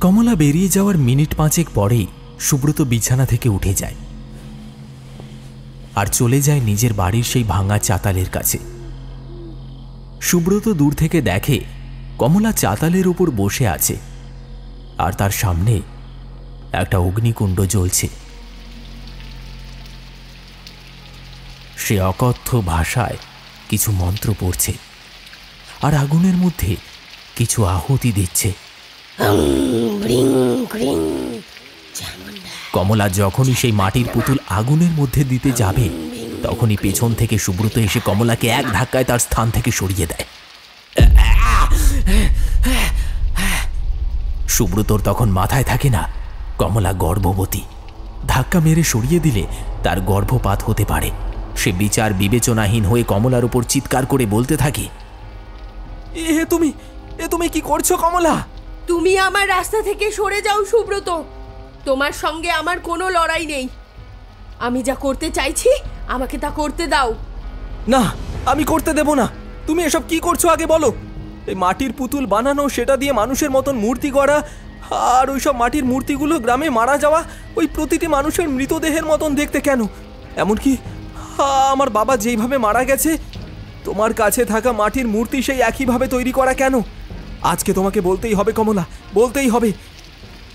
কমলা বেরিয়ে যাওয়ার মিনিট 5 পরেই সুব্রত বিছানা থেকে উঠে যায় আর চলে যায় নিজের বাড়ির সেই ভাঙা চাতালের কাছে। সুব্রত দূর থেকে দেখে কমলা চাতালের উপর বসে আছে আর তার সামনে একটা অগ্নিকুণ্ড জ্বলছে। সে অকথ্য ভাষায় কিছু মন্ত্র পড়ছে আর আগুনের মধ্যে কিছু আহুতি দিচ্ছে। কমলা যখনই সেই মাটির পুতুল আগুনের মধ্যে দিতে যাবে তখনই পেছন থেকে সুব্রত এসে কমলাকে এক ধাক্কায় তার স্থান থেকে সরিয়ে দেয়। সুব্রতর তখন মাথায় থাকে না কমলা গর্ভবতী। ধাক্কা মেরে সরিয়ে দিলে তার গর্ভপাত হতে পারে। সে বিচার বিবেচনাহীন হয়ে কমলার উপর চিৎকার করে বলতে থাকে, এ তুমি কি করছো কমলা? তুমি আমার রাস্তা থেকে সরে যাও সুব্রত। তোমার সঙ্গে আমার কোনো লড়াই নেই। আমি যা করতে চাইছি আমাকে তা করতে দাও। না, আমি করতে দেব না। তুমি এসব কি করছো আগে বলো। এই মাটির পুতুল বানানো, সেটা দিয়ে মানুষের মতন মূর্তি গড়া, আর ওইসব মাটির মূর্তিগুলো গ্রামে মারা যাওয়া ওই প্রতিটি মানুষের মৃতদেহের মতন দেখতে কেন? এমনকি আমার বাবা যেইভাবে মারা গেছে তোমার কাছে থাকা মাটির মূর্তি সেই একইভাবে তৈরি করা কেন? আজকে তোমাকে বলতেই হবে কমলা, বলতেই হবে।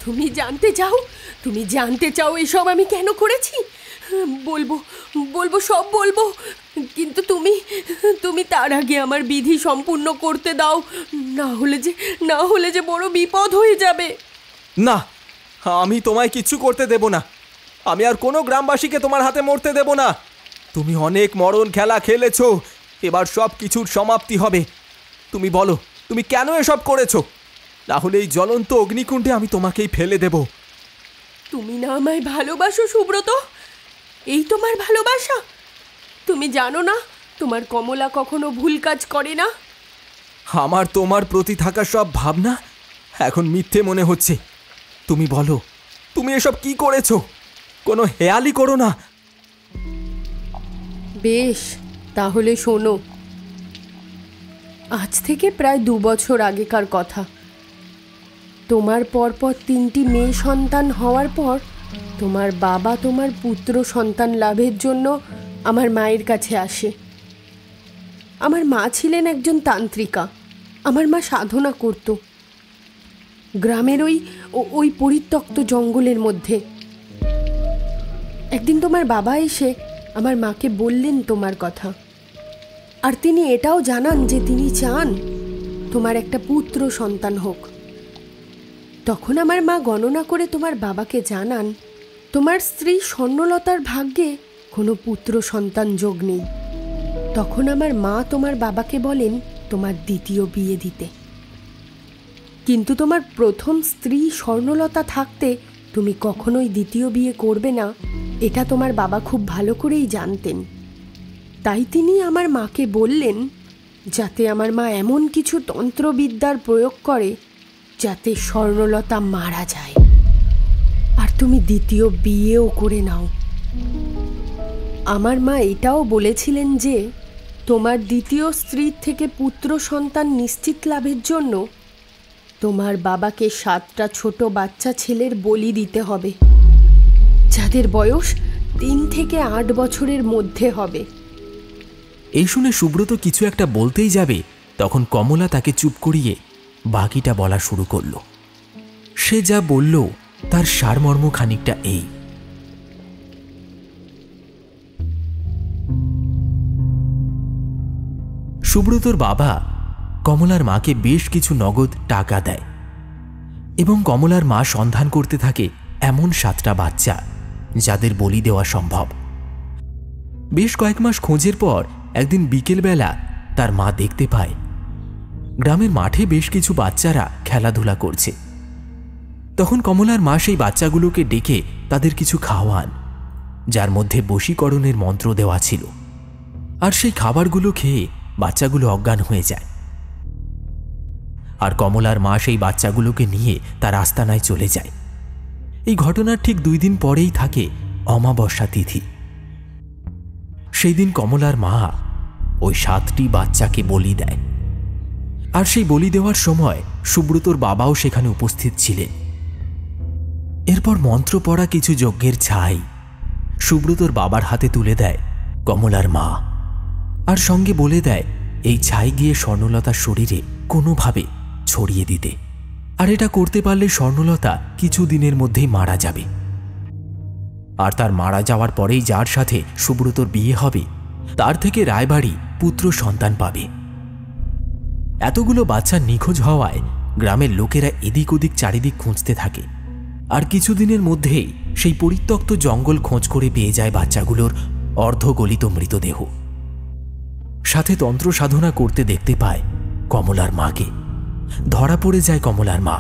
তুমি জানতে চাও এসব আমি কেন করেছি? বলবো সব বলবো, কিন্তু তুমি তার আগে আমার বিধি সম্পূর্ণ করতে দাও। না হলে যে বড় বিপদ হয়ে যাবে। না, আমি তোমায় কিচ্ছু করতে দেব না। আমি আর কোনো গ্রামবাসীকে তোমার হাতে মরতে দেব না। তুমি অনেক মরণ খেলা খেলেছো, এবার সব কিছুর সমাপ্তি হবে। তুমি বলো, তুমি কেন এসব করেছো? তাহলে এই জ্বলন্ত অগ্নিকুণ্ডে আমি তোমাকেই ফেলে দেব। তুমি না আমায় ভালোবাসো সুব্রত? এই তোমার ভালোবাসা? তুমি জানো না তোমার কমলা কখনো ভুল কাজ করে না। আমার তোমার প্রতি থাকা সব ভাবনা এখন মিথ্যে মনে হচ্ছে। তুমি বলো, তুমি এসব কি করেছো? কোনো হেয়ালি করো না। বেশ, তাহলে শোনো। আজ থেকে প্রায় 2 বছর আগেকার কথা। তোমার পরপর 3টি মেয়ে সন্তান হওয়ার পর তোমার বাবা তোমার পুত্র সন্তান লাভের জন্য আমার মায়ের কাছে আসে। আমার মা ছিলেন একজন তান্ত্রিকা। আমার মা সাধনা করত গ্রামের ওই পরিত্যক্ত জঙ্গলের মধ্যে। একদিন তোমার বাবা এসে আমার মাকে বললেন তোমার কথা, আর তিনি এটাও জানান যে তিনি চান তোমার একটা পুত্র সন্তান হোক। তখন আমার মা গণনা করে তোমার বাবাকে জানান তোমার স্ত্রী স্বর্ণলতার ভাগ্যে কোনো পুত্র সন্তান যোগ নেই। তখন আমার মা তোমার বাবাকে বলেন তোমার দ্বিতীয় বিয়ে দিতে, কিন্তু তোমার প্রথম স্ত্রী স্বর্ণলতা থাকতে তুমি কখনোই দ্বিতীয় বিয়ে করবে না, এটা তোমার বাবা খুব ভালো করেই জানতেন। তাই তিনি আমার মাকে বললেন যাতে আমার মা এমন কিছু তন্ত্রবিদ্যার প্রয়োগ করে যাতে স্বর্ণলতা মারা যায় আর তুমি দ্বিতীয় বিয়েও করে নাও। আমার মা এটাও বলেছিলেন যে তোমার দ্বিতীয় স্ত্রীর থেকে পুত্র সন্তান নিশ্চিত লাভের জন্য তোমার বাবাকে 7টা ছোট বাচ্চা ছেলের বলি দিতে হবে, যাদের বয়স 3 থেকে 8 বছরের মধ্যে হবে। এই শুনে সুব্রত কিছু একটা বলতেই যাবে, তখন কমলা তাকে চুপ করিয়ে বাকিটা বলা শুরু করল। সে যা বলল তার সারমর্ম খানিকটা এই। সুব্রতর বাবা কমলার মাকে বেশ কিছু নগদ টাকা দেয় এবং কমলার মা সন্ধান করতে থাকে এমন 7টা বাচ্চা যাদের বলি দেওয়া সম্ভব। বেশ কয়েক মাস খোঁজের পর একদিন বিকেলবেলা তার মা দেখতে পায় গ্রামের মাঠে বেশ কিছু বাচ্চারা খেলাধুলা করছে। তখন কমলার মা সেই বাচ্চাগুলোকে ডেকে তাদের কিছু খাওয়ান, যার মধ্যে বশীকরণের মন্ত্র দেওয়া ছিল। আর সেই খাবারগুলো খেয়ে বাচ্চাগুলো অজ্ঞান হয়ে যায়। আর কমলার মা সেই বাচ্চাগুলোকে নিয়ে তার আস্তানায় চলে যায়। এই ঘটনার ঠিক 2 দিন পরেই থাকে অমাবস্যা তিথি। সেই দিন কমলার মা ওই 7টি বাচ্চাকে বলি দেয়। আর সেই বলি দেওয়ার সময় সুব্রতর বাবাও সেখানে উপস্থিত ছিলেন। এরপর মন্ত্র পড়া কিছু যজ্ঞের ছাই সুব্রতর বাবার হাতে তুলে দেয় কমলার মা, আর সঙ্গে বলে দেয় এই ছাই গিয়ে স্বর্ণলতার শরীরে কোনোভাবে ছড়িয়ে দিতে। আর এটা করতে পারলে স্বর্ণলতা কিছু দিনের মধ্যেই মারা যাবে। আর তার মারা যাওয়ার পরেই যার সাথে সুব্রতর বিয়ে হবে তার থেকে রায়বাড়ি পুত্র সন্তান পাবে। এতগুলো বাচ্চা নিখোঁজ হওয়ায় গ্রামের লোকেরা এদিক ওদিক চারিদিক খুঁজতে থাকে। আর কিছুদিনের মধ্যেই সেই পরিত্যক্ত জঙ্গল খোঁজ করে পেয়ে যায় বাচ্চাগুলোর অর্ধগলিত মৃতদেহ। সাথে তন্ত্র সাধনা করতে দেখতে পায় কমলার মাকে। ধরা পড়ে যায় কমলার মা।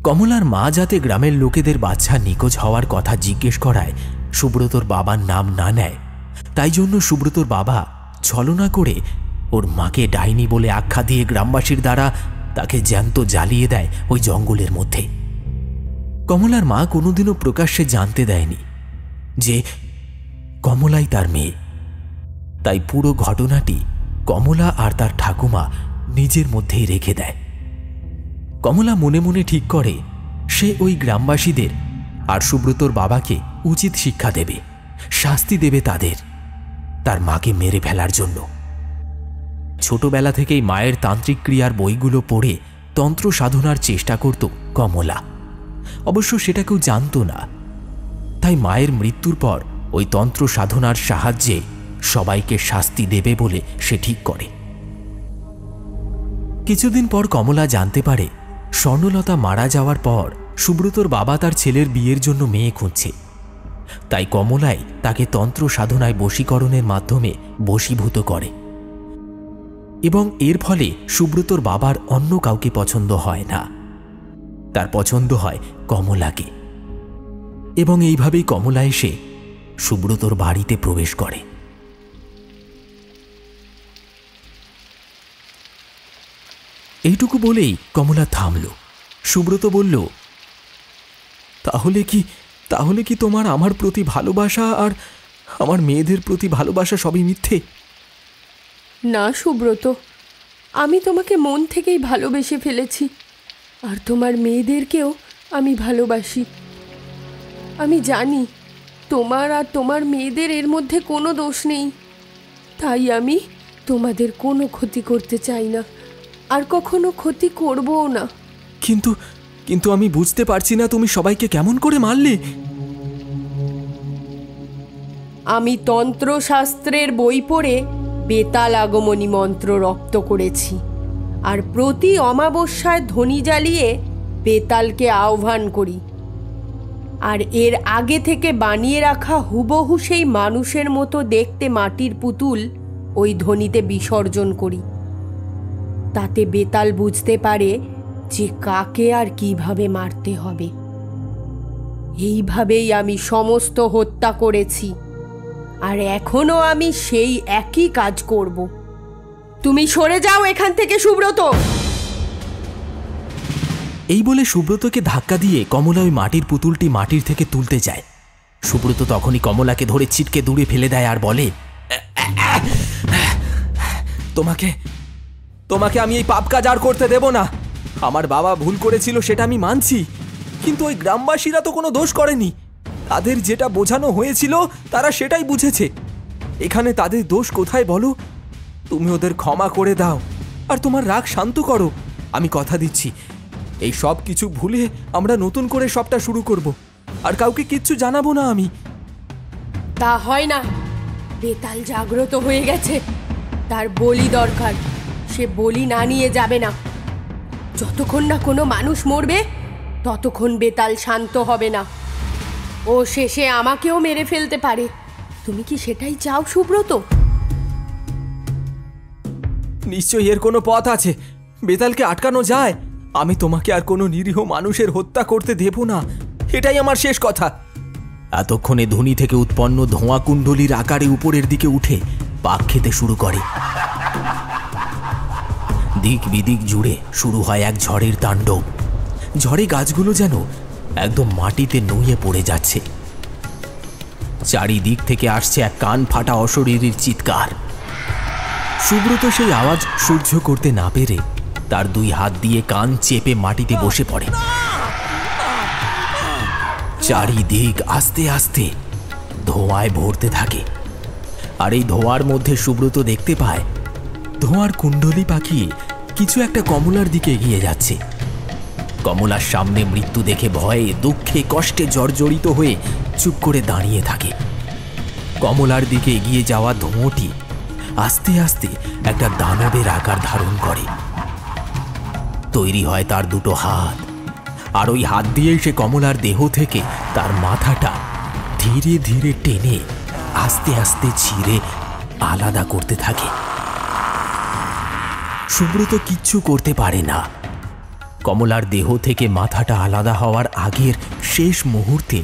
কমলার মা যাতে গ্রামের লোকেদের বাচ্চা নিখোঁজ হওয়ার কথা জিজ্ঞেস করায় সুব্রতর বাবার নাম না নেয়, তাই জন্য সুব্রতর বাবা ছলনা করে ওর মাকে ডাইনি বলে আখ্যা দিয়ে গ্রামবাসীর দ্বারা তাকে জ্যান্ত জ্বালিয়ে দেয় ওই জঙ্গলের মধ্যে। কমলার মা কোনোদিনও প্রকাশ্যে জানতে দেয়নি যে কমলাই তার মেয়ে। তাই পুরো ঘটনাটি কমলা আর তার ঠাকুমা নিজের মধ্যেই রেখে দেয়। কমলা মনে মনে ঠিক করে সে ওই গ্রামবাসীদের আর সুব্রতর বাবাকে উচিত শিক্ষা দেবে, শাস্তি দেবে তার মাকে মেরে ফেলার জন্য। ছোটবেলা থেকেই মায়ের তান্ত্রিক ক্রিয়ার বইগুলো পড়ে তন্ত্র সাধনার চেষ্টা করত কমলা। অবশ্য সেটা কেউ জানত না। তাই মায়ের মৃত্যুর পর ওই তন্ত্র সাধনার সাহায্যে সবাইকে শাস্তি দেবে বলে সে ঠিক করে। কিছুদিন পর কমলা জানতে পারে স্বর্ণলতা মারা যাওয়ার পর সুব্রতর বাবা তার ছেলের বিয়ের জন্য মেয়ে খুঁজছে। তাই কমলাই তাকে তন্ত্র সাধনায় বশীকরণের মাধ্যমে বশীভূত করে এবং এর ফলে সুব্রতর বাবার অন্য কাউকে পছন্দ হয় না, তার পছন্দ হয় কমলাকে। এবং এইভাবেই কমলা এসে সুব্রতর বাড়িতে প্রবেশ করে। এইটুকু বলেই কমলা থামল। সুব্রত বলল, তাহলে কি তোমার আমার প্রতি ভালোবাসা আর আমার মেয়েদের প্রতি ভালোবাসা সবই মিথ্যে? না সুব্রত, আমি তোমাকে মন থেকেই ভালোবেসে ফেলেছি, আর তোমার মেয়েদেরকেও আমি ভালোবাসি। আমি জানি তোমার আর তোমার মেয়েদের এর মধ্যে কোনো দোষ নেই, তাই আমি তোমাদের কোনো ক্ষতি করতে চাই না, আর কখনো ক্ষতি করবও না। কিন্তু আমি বুঝতে পারছি না তুমি সবাইকে কেমন করে মারলে? আমি তন্ত্রশাস্ত্রের বই পড়ে বেতাল আগমনী মন্ত্র রপ্ত করেছি, আর প্রতি অমাবস্যায় ধ্বনি জ্বালিয়ে বেতালকে আহ্বান করি, আর এর আগে থেকে বানিয়ে রাখা হুবহু সেই মানুষের মতো দেখতে মাটির পুতুল ওই ধ্বনিতে বিসর্জন করি। তাতে বেতাল বুঝতে পারে যে কাকে আর কিভাবে মারতে হবে। এইভাবেই আমি সমস্ত হত্যা করেছি, আর এখনো আমি সেই একই কাজ করব। তুমি সরে যাও এখান থেকে সুব্রত। এই বলে সুব্রতকে ধাক্কা দিয়ে কমলা ওই মাটির পুতুলটি মাটির থেকে তুলতে যায়। সুব্রত তখনই কমলাকে ধরে ছিটকে দূরে ফেলে দেয় আর বলে, তোমাকে আমি এই পাপ কাজ আর করতে দেব না। আমার বাবা ভুল করেছিল সেটা আমি মানছি, কিন্তু ওই গ্রামবাসীরা তো কোনো দোষ করেনি। তাদের যেটা বোঝানো হয়েছিল তারা সেটাই বুঝেছে। এখানে তাদের দোষ কোথায় বলো? তুমি ওদের ক্ষমা করে দাও আর তোমার রাগ শান্ত করো। আমি কথা দিচ্ছি এই সব কিছু ভুলে আমরা নতুন করে সবটা শুরু করব, আর কাউকে কিচ্ছু জানাবো না আমি। তা হয় না, বেতাল জাগ্রত হয়ে গেছে, তার বলি দরকার, সে বলি না নিয়ে যাবে না। যতক্ষণ না কোনো মানুষ মরবে ততক্ষণ বেতাল শান্ত হবে না। ও শেষে আমাকেও মেরে ফেলতে পারে। তুমি কি সেটাই চাও সুব্রত? নিশ্চয়ই এর কোনো পথ আছে, বেতালকে আটকানো যায়। আমি তোমাকে আর কোনো নিরীহ মানুষের হত্যা করতে দেব না, এটাই আমার শেষ কথা। এতক্ষণে ধুনি থেকে উৎপন্ন ধোঁয়া কুণ্ডলীর আকারে উপরের দিকে উঠে পাক খেতে শুরু করে। দিক বিদিক জুড়ে শুরু হয় এক ঝড়ের তাণ্ডব। ঝড়ে গাছগুলো যেন একদম মাটিতে নুয়ে পড়ে যাচ্ছে। চারিদিক থেকে আসছে এক কান ফাটা অশরীরীর চিৎকার। সুব্রত সেই আওয়াজ সহ্য করতে না পেরে তার দুই হাত দিয়ে কান চেপে মাটিতে বসে পড়ে। চারিদিক আস্তে আস্তে ধোঁয়ায় ভরতে থাকে, আর এই ধোঁয়ার মধ্যে সুব্রত দেখতে পায় ধোঁয়ার কুণ্ডলী পাকিয়ে কিছু একটা কমলার দিকে এগিয়ে যাচ্ছে। কমলার সামনে মৃত্যু দেখে ভয়ে দুঃখে কষ্টে জর্জরিত হয়ে চুপ করে দাঁড়িয়ে থাকে। কমলার দিকে এগিয়ে যাওয়া ধোঁয়াটি আস্তে আস্তে একটা দানবের আকার ধারণ করে। তৈরি হয় তার দুটো হাত, আর ওই হাত দিয়েই সে কমলার দেহ থেকে তার মাথাটা ধীরে ধীরে টেনে আস্তে আস্তে ছিঁড়ে আলাদা করতে থাকে। সুব্রত কিচ্ছু করতে পারে না। কমলার দেহ থেকে মাথাটা আলাদা হওয়ার আগের শেষ মুহূর্তে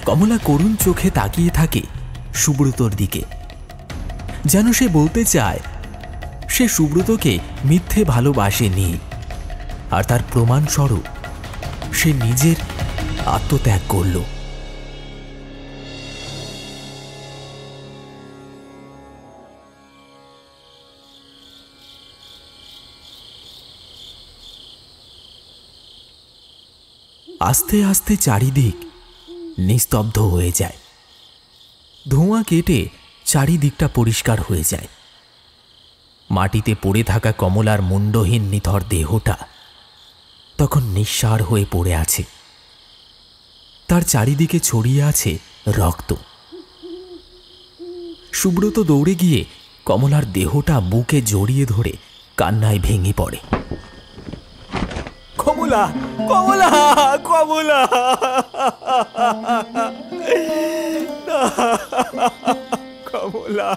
কমলা করুণ চোখে তাকিয়ে থাকে সুব্রতর দিকে, যেন সে বলতে চায় সে সুব্রতকে মিথ্যে ভালোবাসেনি, আর তার প্রমাণস্বরূপ সে নিজের আত্মত্যাগ করল। আস্তে আস্তে চারিদিক নিস্তব্ধ হয়ে যায়। ধোঁয়া কেটে চারিদিকটা পরিষ্কার হয়ে যায়। মাটিতে পড়ে থাকা কমলার মুন্ডহীন নিথর দেহটা তখন নিঃসার হয়ে পড়ে আছে। তার চারিদিকে ছড়িয়ে আছে রক্ত। সুব্রত দৌড়ে গিয়ে কমলার দেহটা বুকে জড়িয়ে ধরে কান্নায় ভেঙে পড়ে। কমলা, কমলা, কমলা, কমলা।